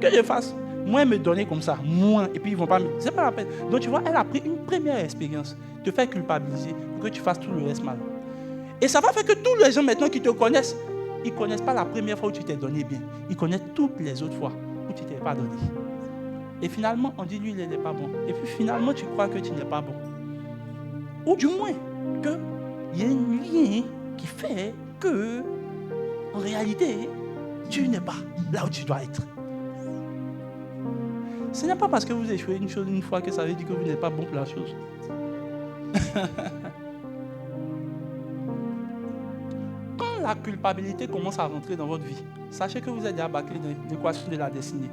que je fasse, moi, me donner comme ça, moi, et puis ils ne vont pas me... C'est pas la peine. Donc, tu vois, elle a pris une première expérience, te faire culpabiliser pour que tu fasses tout le reste mal. Et ça va faire que tous les gens maintenant qui te connaissent, ils ne connaissent pas la première fois où tu t'es donné bien. Ils connaissent toutes les autres fois où tu ne t'es pas donné. Et finalement, on dit, lui, il n'est pas bon. Et puis finalement, tu crois que tu n'es pas bon. Ou du moins, qu'il y a un lien qui fait que, en réalité, tu n'es pas là où tu dois être. Ce n'est pas parce que vous échouez une chose une fois que ça veut dire que vous n'êtes pas bon pour la chose. Quand la culpabilité commence à rentrer dans votre vie, sachez que vous êtes déjà bâclé dans l'équation de la destinée.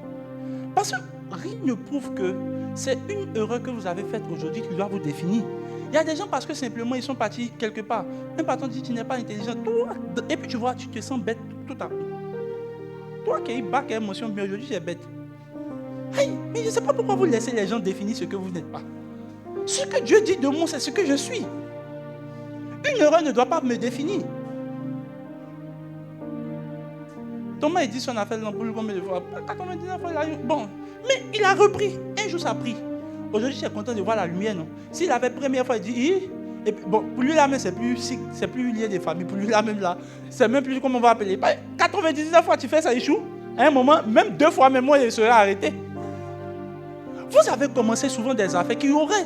Parce que rien ne prouve que c'est une erreur que vous avez faite aujourd'hui qui doit vous définir. Il y a des gens parce que simplement ils sont partis quelque part. Un patron dit tu n'es pas intelligent. Et puis tu vois, tu te sens bête tout à coup. Toi qui es bac à émotion, mais aujourd'hui tu es bête. Hey, mais je ne sais pas pourquoi vous laissez les gens définir ce que vous n'êtes pas. Ce que Dieu dit de moi, c'est ce que je suis. Une erreur ne doit pas me définir. Thomas, il dit son affaire dans le combien de fois 99 fois, il a eu. Bon, mais il a repris. Un jour, ça a pris. Aujourd'hui, je suis content de voir la lumière, non? S'il avait première fois, il dit, et puis, bon, pour lui là même, c'est plus lié des familles. Pour lui là même là, c'est même plus comment on va appeler. 99 fois, tu fais ça, échoue. À un moment, même 2 fois, même moi, il serait arrêté. Vous avez commencé souvent des affaires qui auraient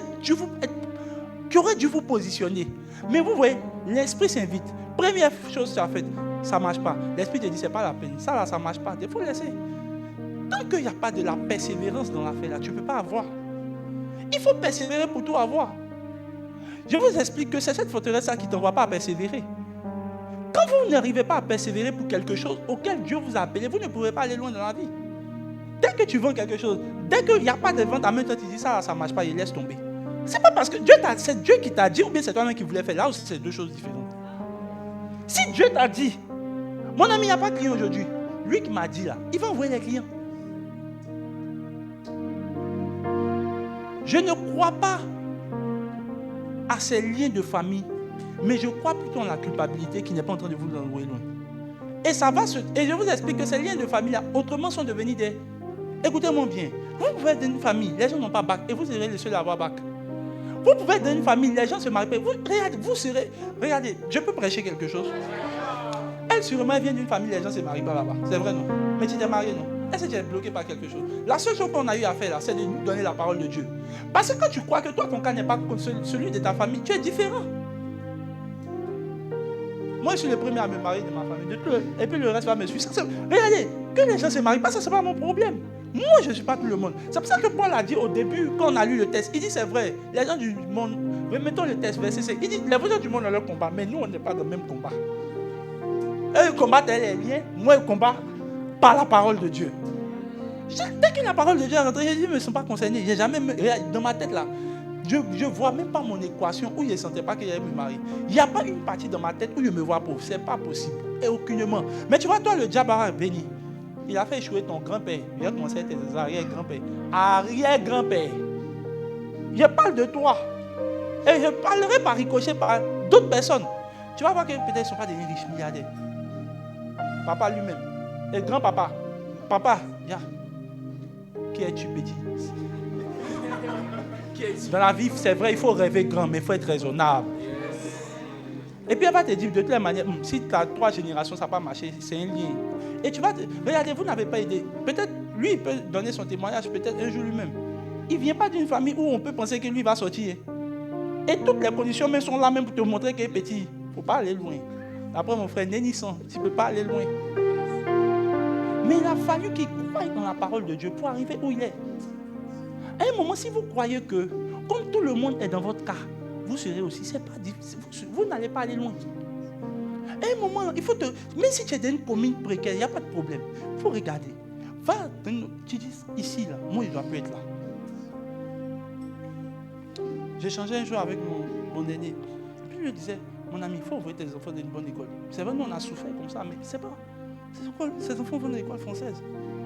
dû vous positionner. Mais vous voyez, l'esprit s'invite. Première chose que tu as faite, ça ne marche pas. L'esprit te dit, c'est pas la peine. Ça là, ça ne marche pas. Il faut laisser. Tant qu'il n'y a pas de la persévérance dans l'affaire là, tu ne peux pas avoir. Il faut persévérer pour tout avoir. Je vous explique que c'est cette forteresse-là qui ne t'envoie pas à persévérer. Quand vous n'arrivez pas à persévérer pour quelque chose auquel Dieu vous a appelé, vous ne pourrez pas aller loin dans la vie. Dès que tu vends quelque chose, dès qu'il n'y a pas de vente, en même temps tu dis ça ne marche pas, il laisse tomber. C'est pas parce que c'est Dieu qui t'a dit ou bien c'est toi-même qui voulais faire. Là aussi, c'est deux choses différentes. Si Dieu t'a dit, mon ami, il n'y a pas de client aujourd'hui. Lui qui m'a dit là, il va envoyer les clients. Je ne crois pas à ces liens de famille, mais je crois plutôt en la culpabilité qui n'est pas en train de vous envoyer loin. Et et je vous explique que ces liens de famille là, autrement sont devenus des... Écoutez-moi bien, vous pouvez être dans une famille, les gens n'ont pas bac et vous serez le seul à avoir bac. Vous pouvez être dans une famille, les gens se marient pas. Regardez, je peux prêcher quelque chose. Elle sûrement vient d'une famille, les gens ne se marient pas là-bas. C'est vrai, non? Mais tu t'es marié, non? Est-ce que tu es bloqué par quelque chose? La seule chose qu'on a eu à faire là, c'est de nous donner la parole de Dieu. Parce que quand tu crois que toi, ton cas n'est pas comme celui de ta famille, tu es différent. Moi, je suis le premier à me marier de ma famille. Et puis le reste va me suivre. Regardez, que les gens se marient pas, ça, c'est pas mon problème. Moi, je ne suis pas tout le monde. C'est pour ça que Paul a dit au début, quand on a lu le texte, il dit c'est vrai, les gens du monde, mettons le texte, verset 5, il dit les gens du monde ont leur combat, mais nous, on n'est pas dans le même combat. Eux, ils combattent les liens, moi, je combats par la parole de Dieu. Dès que la parole de Dieu est rentrée, je dis, ils ne sont pas concernés. J'ai jamais, dans ma tête là, je ne vois même pas mon équation où je ne sentais pas que j'allais me marier. Il n'y a pas une partie dans ma tête où je me vois pauvre. Ce n'est pas possible. Et aucunement. Mais tu vois, toi, le diable a béni. Il a fait échouer ton grand-père. Il a commencé à être tes arrière-grand-père. Arrière-grand-père. Je parle de toi. Et je parlerai par ricochet par d'autres personnes. Tu vas voir que peut-être ils ne sont pas des riches milliardaires. Papa lui-même. Et grand-papa. Papa, viens. Qui es-tu, petit? Dans la vie, c'est vrai, il faut rêver grand, mais il faut être raisonnable. Et puis elle va te dire de toutes les manières, si tu as 3 générations, ça n'a pas marché, c'est un lien. Et tu vas te... Regardez, vous n'avez pas aidé. Peut-être lui, il peut donner son témoignage, peut-être un jour lui-même. Il ne vient pas d'une famille où on peut penser que lui va sortir. Et toutes les conditions même sont là même pour te montrer qu'il est petit. Il ne faut pas aller loin. Après mon frère Nénisson, tu ne peux pas aller loin. Mais il a fallu qu'il croie dans la parole de Dieu pour arriver où il est. À un moment, si vous croyez que, comme tout le monde est dans votre cas, vous serez aussi, c'est pas difficile. Vous n'allez pas aller loin. À un moment, il faut te... Même si tu es dans une commune précaire, il n'y a pas de problème. Il faut regarder. Va, tu dis ici, là, moi je ne dois plus être là. J'ai changé un jour avec mon aîné. Et puis je lui disais, mon ami, il faut envoyer tes enfants dans une bonne école. C'est vrai, nous on a souffert comme ça, mais c'est pas. Ces enfants vont dans l'école française.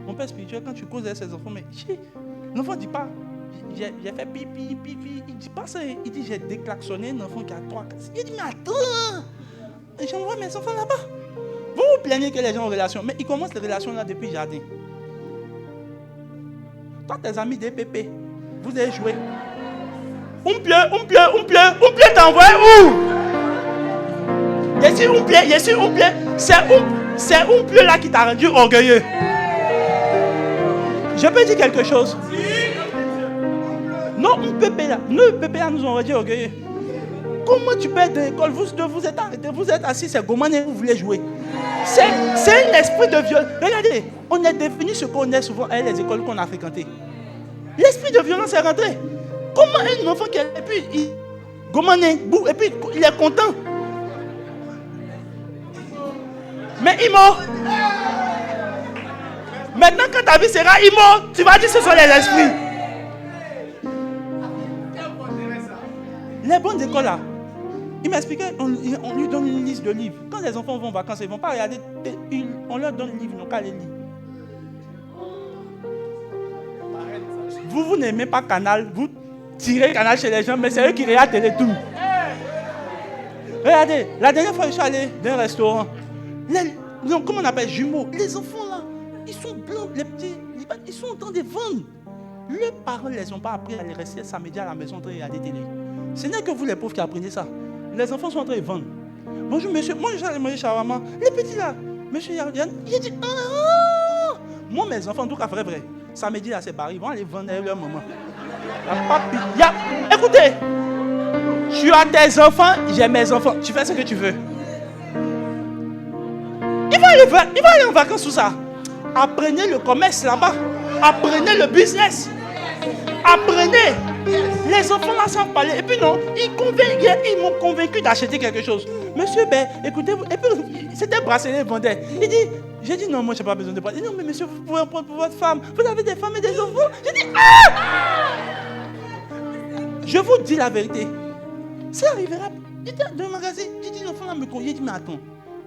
Mon père spirituel, quand tu causes avec ses enfants, mais l'enfant ne dit pas, j'ai fait pipi, pipi. Il ne dit pas ça. Il dit, j'ai déklaxonné un enfant qui a 3 4. Il dit, mais attends, j'envoie mes enfants là-bas. Vous vous plaignez que les gens ont relation, mais ils commencent les relations là depuis le jardin. Toi, tes amis des pépés, vous avez joué. Un pied, t'as envoyé où? Je suis un pied. C'est un pied là qui t'a rendu orgueilleux. Je peux dire quelque chose? Non, un pépé là. Nous, pépé là, nous ont rendu orgueilleux. Comment tu peux être de l'école? Vous êtes arrêtés, vous êtes assis, c'est comment vous voulez jouer. C'est un esprit de violence. Regardez, on est défini ce qu'on est souvent avec les écoles qu'on a fréquentées. L'esprit de violence est rentré. Comment un enfant qui est... Et puis, et puis, il est content. Mais Imo, maintenant quand ta vie sera Imo, tu vas dire que ce sont les esprits. Les bonnes écoles là, il m'expliquait, on lui donne une liste de livres. Quand les enfants vont en vacances, ils ne vont pas regarder, on leur donne le livre, ils n'ont qu'à les lire. Vous n'aimez pas Canal, vous tirez Canal chez les gens, mais c'est eux qui regardent Télétoon. Regardez, la dernière fois je suis allé dans un restaurant. Comment on appelle jumeaux? Les enfants là, ils sont blancs, les petits, ils sont en train de vendre. Les parents ne les ont pas appris à les rester samedi à la maison en train de regarder télé. Ce n'est que vous les pauvres qui apprenez ça. Les enfants sont en train de vendre. Bonjour monsieur, moi je vais manger shawarma. Les petits là, monsieur Yann, il a dit moi mes enfants, en tout cas vrai. Samedi là c'est barré, ils vont aller vendre leur maman. Écoutez, tu as tes enfants, j'ai mes enfants, tu fais ce que tu veux. Il va aller en vacances sous ça. Apprenez le commerce là-bas. Apprenez le business. Apprenez. Les enfants là savent parler. Et puis non, ils m'ont convaincu d'acheter quelque chose. Monsieur, écoutez, et puis c'était bracelet vendait. J'ai dit non, moi je n'ai pas besoin de bracelet. Non, mais monsieur, vous pouvez en prendre pour votre femme. Vous avez des femmes et des enfants. J'ai dit Je vous dis la vérité. Ça arrivera. J'étais dans le magasin. J'ai dit l'enfant là me convient. J'ai dit mais attends.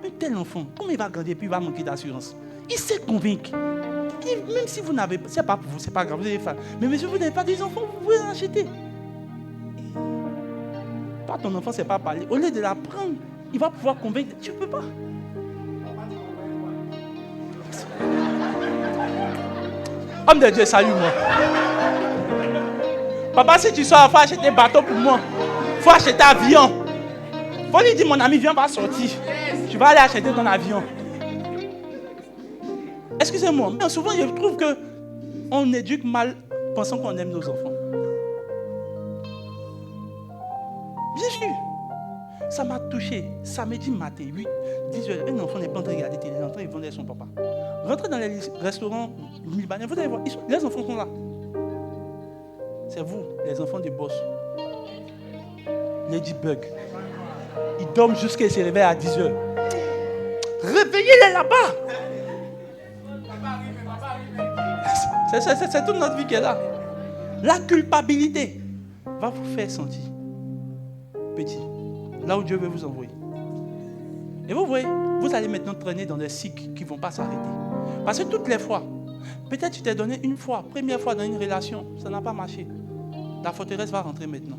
Un tel enfant, comment il va grandir puis il va manquer d'assurance? Il s'est convaincu. Même si vous n'avez pas, c'est pas pour vous, c'est pas grave, vous avez faim. Mais monsieur, vous n'avez pas des enfants, vous pouvez en acheter. Pas ton enfant, c'est pas parler. Au lieu de l'apprendre, il va pouvoir convaincre. Tu ne peux pas. Homme de Dieu, salue-moi. Papa, si tu sors, il faut acheter un bateau pour moi. Il faut acheter un avion. Il faut lui dire, mon ami, viens, on va sortir. Tu vas aller acheter ton avion. Excusez-moi, mais souvent je trouve qu'on éduque mal, pensant qu'on aime nos enfants. Bien sûr. Ça m'a touché. Samedi matin, 10h, un enfant n'est pas en train de regarder télé, il est en train de vendre son papa. Rentrez dans les restaurants libanais, vous allez voir, les enfants sont là. C'est vous, les enfants du boss. Ladybug. Ils dorment jusqu'à se réveiller à 10h. Réveillez-les là-bas. C'est toute notre vie qui est là. La culpabilité va vous faire sentir petit, là où Dieu veut vous envoyer. Et vous voyez, vous allez maintenant traîner dans des cycles qui ne vont pas s'arrêter. Parce que toutes les fois, peut-être tu t'es donné une fois, première fois dans une relation, ça n'a pas marché. La forteresse va rentrer maintenant.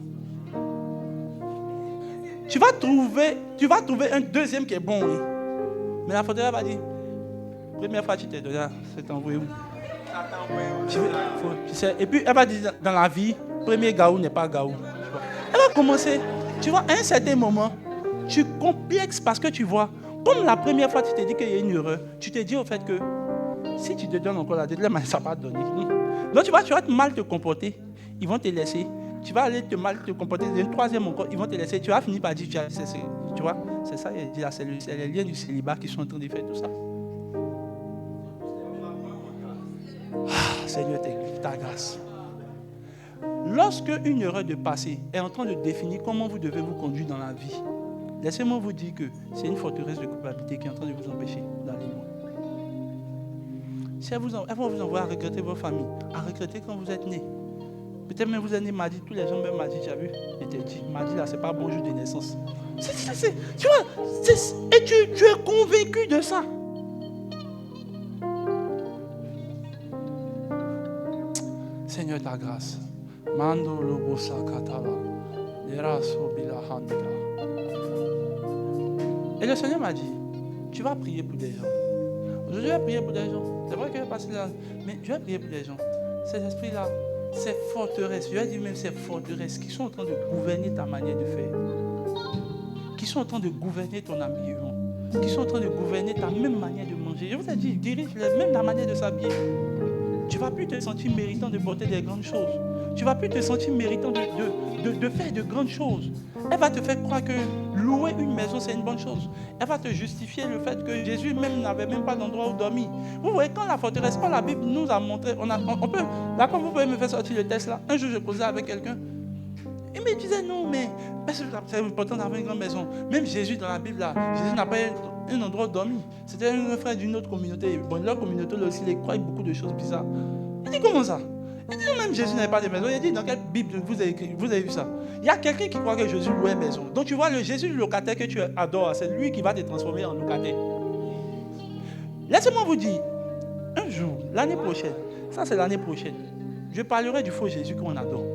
Tu vas trouver un deuxième qui est bon. Oui. Mais la forteresse va dire, première fois tu t'es donné, c'est envoyé où? Tu sais, et puis elle va dire dans la vie, premier gaou n'est pas gaou. Elle va commencer, tu vois, à un certain moment, tu complexes parce que tu vois, comme la première fois tu t'es dit qu'il y a une erreur, tu te dis au fait que si tu te donnes encore la deuxième, ça va pas te donner. Donc tu vas mal te comporter, ils vont te laisser. Tu vas aller mal te comporter, une troisième encore, ils vont te laisser. Tu vas finir par dire, tu vois, c'est ça, il dit là, c'est les liens du célibat qui sont en train de faire tout ça. Seigneur, ta grâce. Lorsque une erreur de passé est en train de définir comment vous devez vous conduire dans la vie, laissez-moi vous dire que c'est une forteresse de culpabilité qui est en train de vous empêcher d'aller loin. Si elle va vous envoyer à regretter votre famille, à regretter quand vous êtes né. Peut-être même vous êtes né mardi, tous les gens même mardi, tu as vu, étaient dit, mardi là, c'est pas bon jour de naissance. Tu vois, et tu es convaincu de ça. Seigneur, ta grâce. Mando lobosa katala. Et le Seigneur m'a dit, tu vas prier pour des gens. Aujourd'hui, je vais prier pour des gens. C'est vrai que je vais passer là, mais je vais prier pour des gens. Ces esprits-là, ces forteresses, je vais dire même ces forteresses qui sont en train de gouverner ta manière de faire, qui sont en train de gouverner ton habillement, qui sont en train de gouverner ta même manière de manger. Je vous ai dit, dirige même la manière de s'habiller. Tu ne vas plus te sentir méritant de porter des grandes choses. Tu ne vas plus te sentir méritant de faire de grandes choses. Elle va te faire croire que louer une maison, c'est une bonne chose. Elle va te justifier le fait que Jésus même n'avait même pas d'endroit où dormir. Vous voyez, quand la forteresse, quand la Bible nous a montré, on peut, là, quand vous pouvez me faire sortir le test là, un jour je causais avec quelqu'un, il me disait non, mais c'est important d'avoir une grande maison. Même Jésus dans la Bible là, Jésus n'a pas un endroit où dormir. C'était un frère d'une autre communauté. Bon, leur communauté là aussi, ils croient beaucoup de choses bizarres. Il dit comment ça? Il dit non, même Jésus n'avait pas de maison. Il dit dans quelle Bible vous avez vu ça? Il y a quelqu'un qui croit que Jésus louait une maison. Donc tu vois, le Jésus locataire que tu adores, c'est lui qui va te transformer en locataire. Laissez-moi vous dire, un jour, l'année prochaine, ça c'est l'année prochaine, je parlerai du faux Jésus qu'on adore.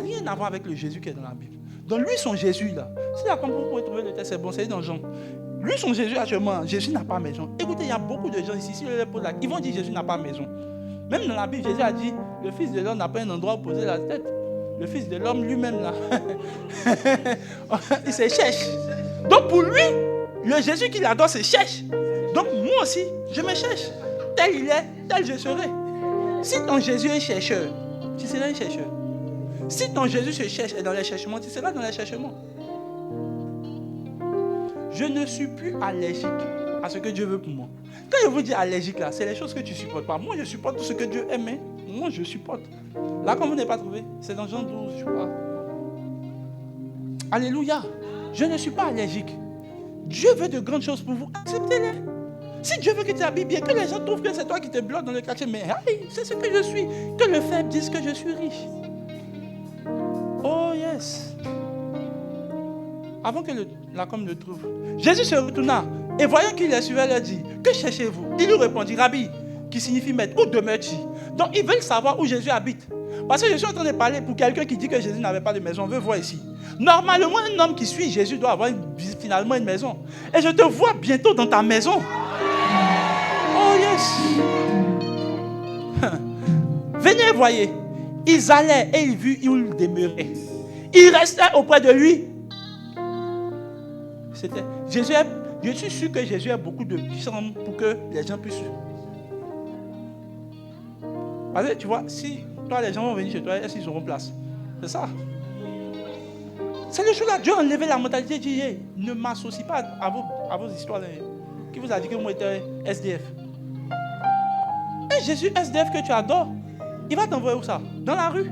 Rien à voir avec le Jésus qui est dans la Bible. Donc lui, son Jésus là, c'est là comme vous pouvez trouver le texte, c'est bon, c'est dans Jean. Lui, son Jésus actuellement, Jésus n'a pas maison. Écoutez, il y a beaucoup de gens ici, si les pose là, ils vont dire Jésus n'a pas maison. Même dans la Bible, Jésus a dit, le Fils de l'homme n'a pas un endroit où poser la tête. Le Fils de l'homme lui-même là, il se cherche. Donc pour lui, le Jésus qu'il adore se cherche. Donc moi aussi, je me cherche. Tel il est, tel je serai. Si ton Jésus est chercheur, tu seras un chercheur. Si ton Jésus se cherche et dans les cherchements, tu seras dans les cherchements. Je ne suis plus allergique à ce que Dieu veut pour moi. Quand je vous dis allergique là, c'est les choses que tu ne supportes pas. Moi, je supporte tout ce que Dieu aime. Moi, je supporte. Là, comme vous n'avez pas trouvé, c'est dans Jean 12, je crois. Alléluia. Je ne suis pas allergique. Dieu veut de grandes choses pour vous. Acceptez-les. Si Dieu veut que tu habilles bien, que les gens trouvent que c'est toi qui te bloques dans le quartier, mais hey, c'est ce que je suis. Que le faible dise que je suis riche. Oh yes. Avant que la com le trouve, Jésus se retourna et voyant qu'il les suivait, leur dit, que cherchez-vous? Il lui répondit, Rabbi, qui signifie maître, où demeure-tu? Donc ils veulent savoir où Jésus habite. Parce que je suis en train de parler pour quelqu'un qui dit que Jésus n'avait pas de maison. On veut voir ici. Normalement, un homme qui suit Jésus doit avoir finalement une maison. Et je te vois bientôt dans ta maison. Oh yes. Venez, voyez. Ils allaient et ils virent où il demeurait. Ils restaient auprès de lui. C'était Jésus. Je suis sûr que Jésus a beaucoup de chambres pour que les gens puissent. Parce que tu vois, si toi les gens vont venir chez toi, est-ce qu'ils auront place? C'est ça. C'est le jour là, Dieu a enlevé la mentalité, dit hey, ne m'associe pas à vos histoires. Qui vous a dit que moi j'étais SDF? Et Jésus SDF que tu adores, il va t'envoyer où ça? Dans la rue.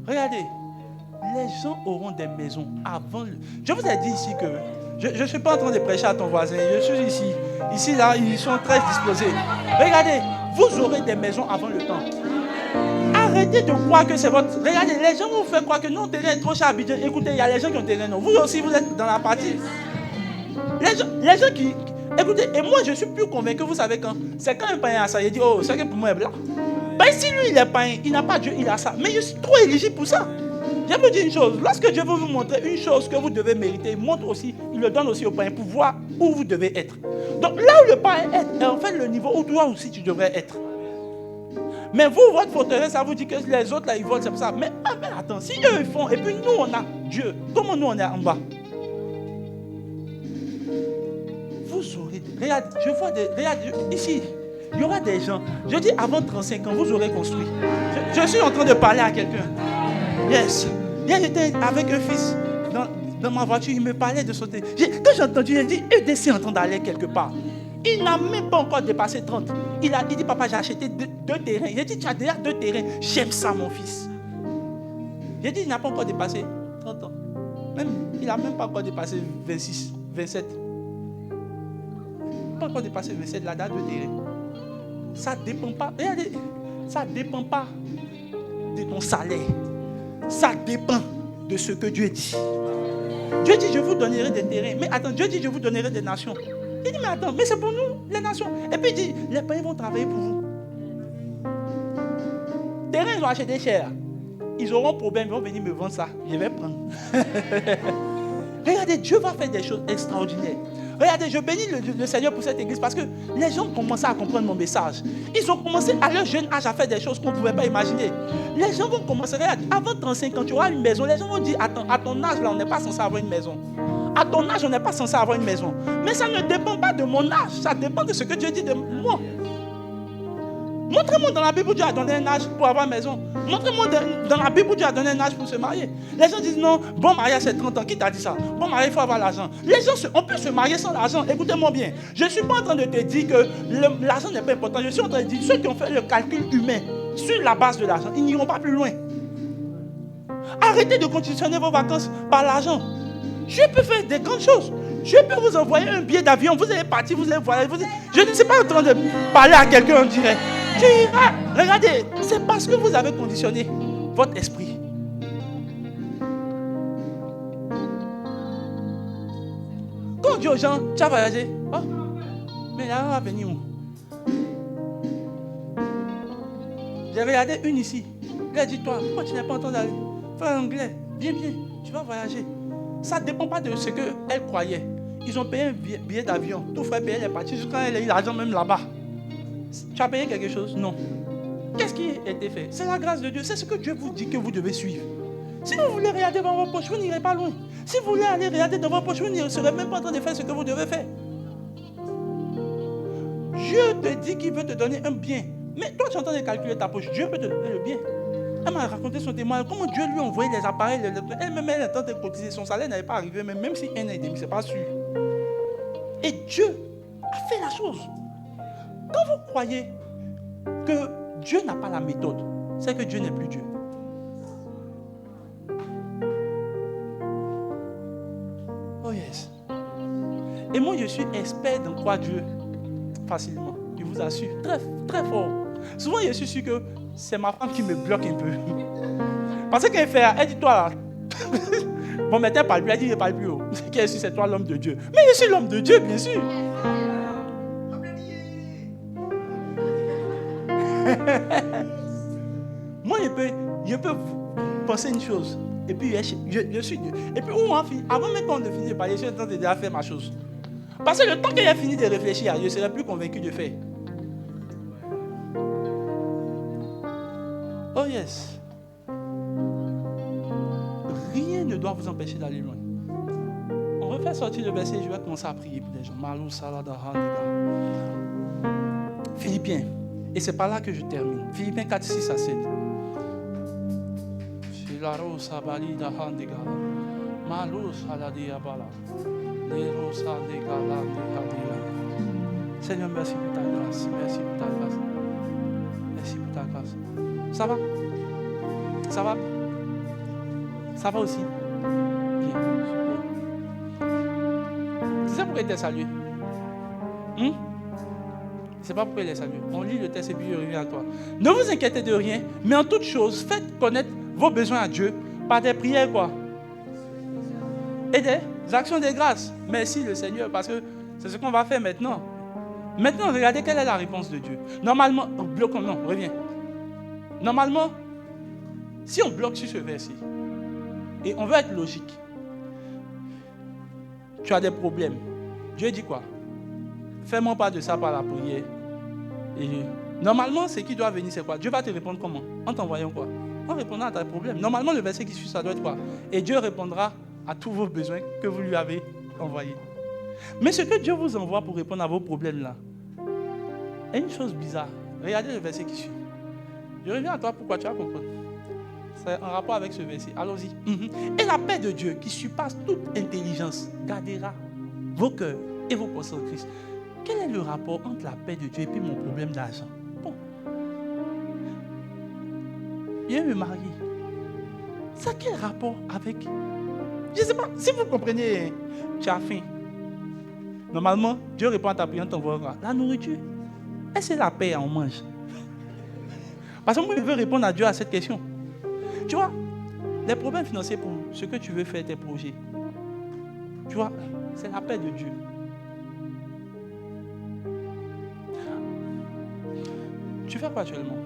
Regardez, les gens auront des maisons avant. Je vous ai dit ici que je ne suis pas en train de prêcher à ton voisin. Je suis ici. Ici, là, ils sont très disposés. Regardez, vous aurez des maisons avant le temps. Arrêtez de croire que c'est votre... Regardez, les gens vous font croire que non, terrain est trop cher à Abidjan. Écoutez, il y a les gens qui ont terrain. Non. Vous aussi, vous êtes dans la partie. Les gens qui... Écoutez, et moi, je suis plus convaincu, vous savez quand? C'est quand un païen a ça, il dit, oh, c'est que pour moi est blanc. Ben, si lui, il est païen, il n'a pas Dieu, il a ça. Mais je suis trop éligible pour ça. Je vous dis une chose, lorsque Dieu veut vous montrer une chose que vous devez mériter, il le donne aussi au païen pour voir où vous devez être. Donc là où le païen est en fait le niveau où toi aussi tu devrais être. Mais vous, votre forteresse, ça vous dit que les autres là ils volent, c'est pour ça. Mais attends, si eux ils font, et puis nous on a Dieu, comment nous on est en bas? Vous aurez, regarde, regarde ici, il y aura des gens, je dis avant 35 ans, vous aurez construit. Je suis en train de parler à quelqu'un. Yes. Hier, j'étais avec un fils dans ma voiture, il me parlait de sauter. Quand j'ai entendu, il dit, EDC est en train d'aller quelque part. Il n'a même pas encore dépassé 30. Il dit, papa, j'ai acheté deux terrains. J'ai dit, tu as déjà 2 terrains. J'aime ça, mon fils. J'ai dit, il n'a pas encore dépassé 30 ans. Il n'a même pas encore dépassé 26, 27. Il n'a pas encore dépassé 27, la date de terrain. Ça ne dépend pas. Regardez, ça ne dépend pas de ton salaire. Ça dépend de ce que Dieu dit. Dieu dit, je vous donnerai des terrains. Mais attends, Dieu dit, je vous donnerai des nations. Il dit, mais attends, mais c'est pour nous, les nations. Et puis il dit, les païens vont travailler pour vous. Terrain, ils ont acheté cher. Ils auront problème, ils vont venir me vendre ça. Je vais prendre. Regardez, Dieu va faire des choses extraordinaires. Regardez, je bénis le Seigneur pour cette église parce que les gens ont commencé à comprendre mon message. Ils ont commencé à leur jeune âge à faire des choses qu'on ne pouvait pas imaginer. Les gens vont commencer, regarde, avant 35 ans, tu auras une maison. Les gens vont dire, attends, à ton âge, là, on n'est pas censé avoir une maison. À ton âge, on n'est pas censé avoir une maison. Mais ça ne dépend pas de mon âge, ça dépend de ce que Dieu dit de moi. Montrez-moi dans la Bible où Dieu a donné un âge pour avoir une maison. Montrez-moi dans la Bible où Dieu a donné un âge pour se marier. Les gens disent non, bon mariage c'est 30 ans. Qui t'a dit ça? Bon mariage, il faut avoir l'argent. Les gens, on peut se marier sans l'argent. Écoutez-moi bien. Je ne suis pas en train de te dire que l'argent n'est pas important. Je suis en train de dire ceux qui ont fait le calcul humain sur la base de l'argent, ils n'iront pas plus loin. Arrêtez de conditionner vos vacances par l'argent. Dieu peut faire des grandes choses. Dieu peut vous envoyer un billet d'avion. Vous allez partir, vous allez voyager. Je ne suis pas en train de parler à quelqu'un en direct. Tu iras. Regardez, c'est parce que vous avez conditionné votre esprit. Quand on dit aux gens, tu as voyagé. Oh, mais là, on va venir où? J'ai regardé une ici. Elle a dit, toi, pourquoi tu n'es pas en train d'aller faire anglais? Viens, tu vas voyager. Ça ne dépend pas de ce qu'elle croyait. Ils ont payé un billet d'avion. Tout frais payé, elle est partie jusqu'à elle a eu l'argent même là-bas. Tu as payé quelque chose? Non. Qu'est-ce qui a été fait? C'est la grâce de Dieu. C'est ce que Dieu vous dit que vous devez suivre. Si vous voulez regarder dans vos poches, vous n'irez pas loin. Si vous voulez aller regarder dans vos poches, vous ne serez même pas en train de faire ce que vous devez faire. Dieu te dit qu'il veut te donner un bien. Mais toi, tu es en train de calculer ta poche. Dieu peut te donner le bien. Elle m'a raconté son témoignage. Comment Dieu lui a envoyé les appareils. Elle-même, elle est en train de cotiser. Son salaire n'avait pas arrivé, même si 1 an et demi, ce n'est pas sûr. Et Dieu a fait la chose. Quand vous croyez que Dieu n'a pas la méthode, c'est que Dieu n'est plus Dieu. Oh yes. Et moi, je suis expert dans croire Dieu facilement. Je vous assure. Très, très fort. Souvent, je suis sûr que c'est ma femme qui me bloque un peu. Parce qu'elle fait, elle dit, toi là, bon, mais elle parle plus, elle dit, je ne parle plus. Qu'est-ce que c'est toi l'homme de Dieu? Mais je suis l'homme de Dieu, bien sûr. Moi, je peux penser une chose. Et puis, je suis Dieu. Et puis, avant même qu'on ne finisse de parler, je suis en train de déjà faire ma chose. Parce que le temps qu'elle a fini de réfléchir, je ne serai plus convaincu de faire. Oh yes. Rien ne doit vous empêcher d'aller loin. On refait sortir le verset et je vais commencer à prier pour des gens. Malou, salada, Philippiens. Et c'est par là que je termine. Philippiens 4, 6 à 7. Seigneur, merci pour ta grâce. Merci pour ta grâce. Merci pour ta grâce. Ça va? Ça va? Ça va aussi? Bien. Tu sais pourquoi il t'a salué? C'est pas pourquoi il est salué. On lit le texte et puis il revient à toi. Ne vous inquiétez de rien, mais en toute chose, faites connaître vos besoins à Dieu par des prières, quoi. Et des actions de grâce. Merci le Seigneur, parce que c'est ce qu'on va faire maintenant. Maintenant, regardez quelle est la réponse de Dieu. Normalement, bloquons, non, reviens. Normalement, si on bloque sur ce verset, Et on veut être logique. Tu as des problèmes. Dieu dit quoi? Fais-moi pas de ça par la prière. Et normalement, ce qui doit venir, c'est quoi? Dieu va te répondre comment? En t'envoyant quoi? En répondant à tes problèmes. Normalement, le verset qui suit, ça doit être quoi? Et Dieu répondra à tous vos besoins que vous lui avez envoyés. Mais ce que Dieu vous envoie pour répondre à vos problèmes là, est une chose bizarre. Regardez le verset qui suit. Je reviens à toi, pourquoi tu vas comprendre. C'est en rapport avec ce verset. Allons-y. Et la paix de Dieu, qui surpasse toute intelligence, gardera vos cœurs et vos pensées en Christ. Quel est le rapport entre la paix de Dieu et puis mon problème d'argent? Bon. Je vais me marier. Ça a quel rapport avec... Je ne sais pas, si vous comprenez, tu as faim. Normalement, Dieu répond à ta prière, t'envoie la nourriture. Est-ce que c'est la paix, on mange? Parce que moi, je veux répondre à Dieu à cette question. Tu vois, les problèmes financiers pour ce que tu veux faire, tes projets, tu vois, c'est la paix de Dieu. Tu fais quoi actuellement?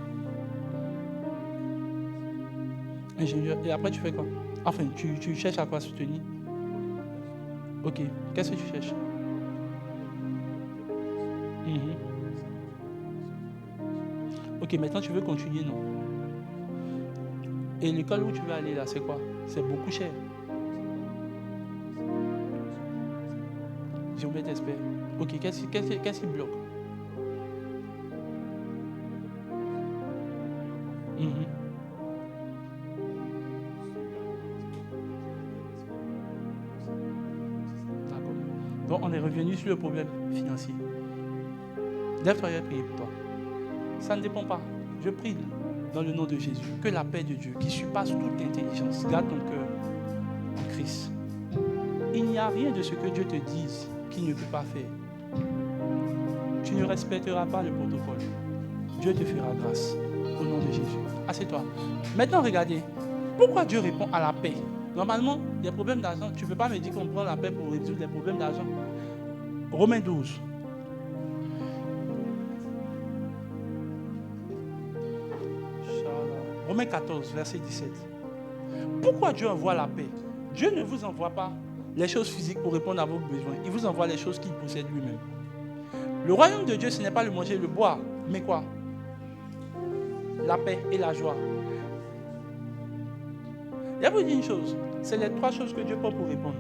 Ingénieur. Et après, tu fais quoi? Enfin, tu cherches à quoi soutenir? Ok. Qu'est-ce que tu cherches? Ok, maintenant tu veux continuer, non? Et l'école où tu veux aller là, c'est quoi? C'est beaucoup cher. Géomètre expert. Ok, qu'est-ce qui bloque? D'accord. Donc on est revenu sur le problème financier. Lève-toi et prie pour toi. Ça ne dépend pas. Je prie dans le nom de Jésus que la paix de Dieu, qui surpasse toute intelligence, garde ton cœur en Christ. Il n'y a rien de ce que Dieu te dise qu'il ne peut pas faire. Tu ne respecteras pas le protocole. Dieu te fera grâce au nom de Jésus. Assieds-toi. Maintenant, regardez. Pourquoi Dieu répond à la paix? Normalement, des problèmes d'argent, tu ne peux pas me dire qu'on prend la paix pour résoudre les problèmes d'argent. Romains 12. Romains 14, verset 17. Pourquoi Dieu envoie la paix? Dieu ne vous envoie pas les choses physiques pour répondre à vos besoins. Il vous envoie les choses qu'il possède lui-même. Le royaume de Dieu, ce n'est pas le manger et le boire, mais quoi? La paix et la joie. Je vais vous dire une chose. C'est les trois choses que Dieu prend pour répondre.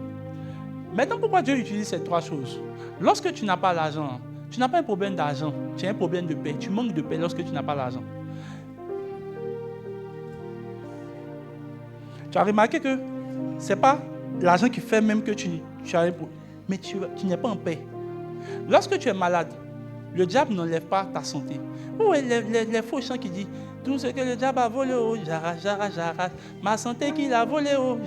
Maintenant, pourquoi Dieu utilise ces trois choses? Lorsque tu n'as pas l'argent, tu n'as pas un problème d'argent, tu as un problème de paix. Tu manques de paix lorsque tu n'as pas l'argent. Tu as remarqué que ce n'est pas l'argent qui fait même que tu as un problème, mais tu n'es pas en paix. Lorsque tu es malade, le diable n'enlève pas ta santé. Où est les faux chants qui disent tout ce que le diable a volé, oh, j'arrache, j'arrache, j'arrache. Ma santé qu'il a volé, oh.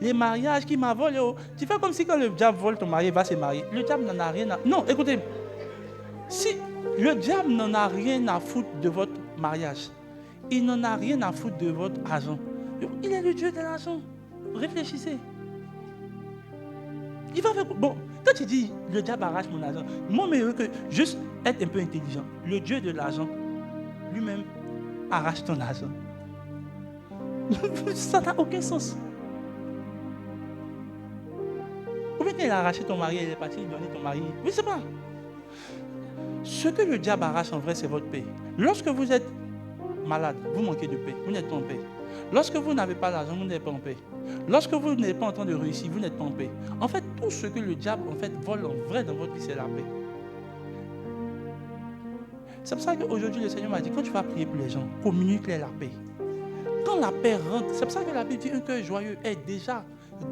Les mariages qu'il m'a volé, oh. Tu fais comme si quand le diable vole ton mari, il va se marier. Le diable n'en a rien à... Non, écoutez. Si le diable n'en a rien à foutre de votre mariage, il n'en a rien à foutre de votre argent. Il est le Dieu de l'argent. Réfléchissez. Il va faire... Bon, quand tu dis le diable arrache mon argent, moi, mais que juste être un peu intelligent. Le Dieu de l'argent, lui-même, arrache ton argent. Ça n'a aucun sens. Ou bien qu'il a arraché ton mari, il est parti donner ton mari. Je ne sais pas. Ce que le diable arrache en vrai, c'est votre paix. Lorsque vous êtes malade, vous manquez de paix, vous n'êtes pas en paix. Lorsque vous n'avez pas l'argent, vous n'êtes pas en paix. Lorsque vous n'êtes pas en train de réussir, vous n'êtes pas en paix. En fait, tout ce que le diable vole en vrai dans votre vie, c'est la paix. C'est pour ça qu'aujourd'hui, le Seigneur m'a dit, quand tu vas prier pour les gens, communique-les la paix. Quand la paix rentre, c'est pour ça que la Bible dit un cœur joyeux est déjà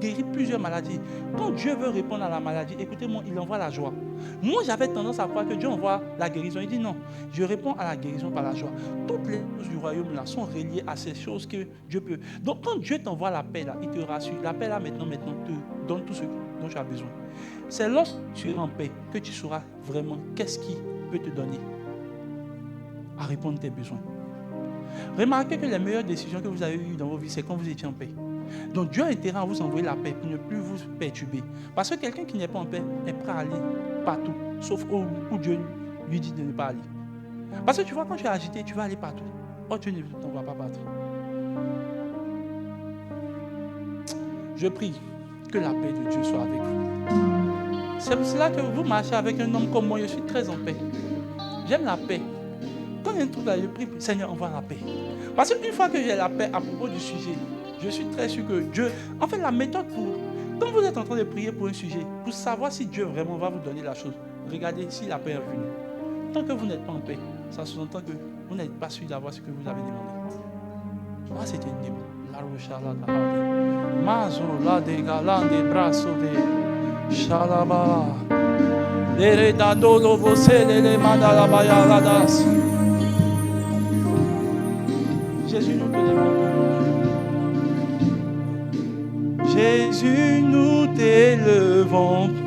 guéri plusieurs maladies. Quand Dieu veut répondre à la maladie, écoutez-moi, il envoie la joie. Moi, j'avais tendance à croire que Dieu envoie la guérison. Il dit non, je réponds à la guérison par la joie. Toutes les choses du royaume là sont reliées à ces choses que Dieu peut. Donc quand Dieu t'envoie la paix là, il te rassure. La paix là maintenant te donne tout ce dont tu as besoin. C'est lorsque tu es en paix que tu sauras vraiment qu'est-ce qui peut te donner à répondre à tes besoins. Remarquez que les meilleures décisions que vous avez eues dans vos vies, c'est quand vous étiez en paix. Donc Dieu a intérêt à vous envoyer la paix pour ne plus vous perturber. Parce que quelqu'un qui n'est pas en paix est prêt à aller partout, sauf où Dieu lui dit de ne pas aller. Parce que tu vois, quand tu es agité, tu vas aller partout. Oh, Dieu ne t'envoie pas partout. Je prie que la paix de Dieu soit avec vous. C'est pour cela que vous marchez avec un homme comme moi, je suis très en paix. J'aime la paix. Quand il y a un truc là, je prie, Seigneur, envoie la paix. Parce qu'une fois que j'ai la paix à propos du sujet, je suis très sûr que Dieu... En fait, la méthode pour... Quand vous êtes en train de prier pour un sujet, pour savoir si Dieu vraiment va vous donner la chose, regardez si la paix est venue. Tant que vous n'êtes pas en paix, ça sous-entend que vous n'êtes pas sûr d'avoir ce que vous avez demandé. Moi, c'était une démon. La rochala da mazo la de galande brasso de shalaba. L'eredado lo vocele le manda la bayaladas. Jésus, nous te levons. Jésus, nous t'élevons.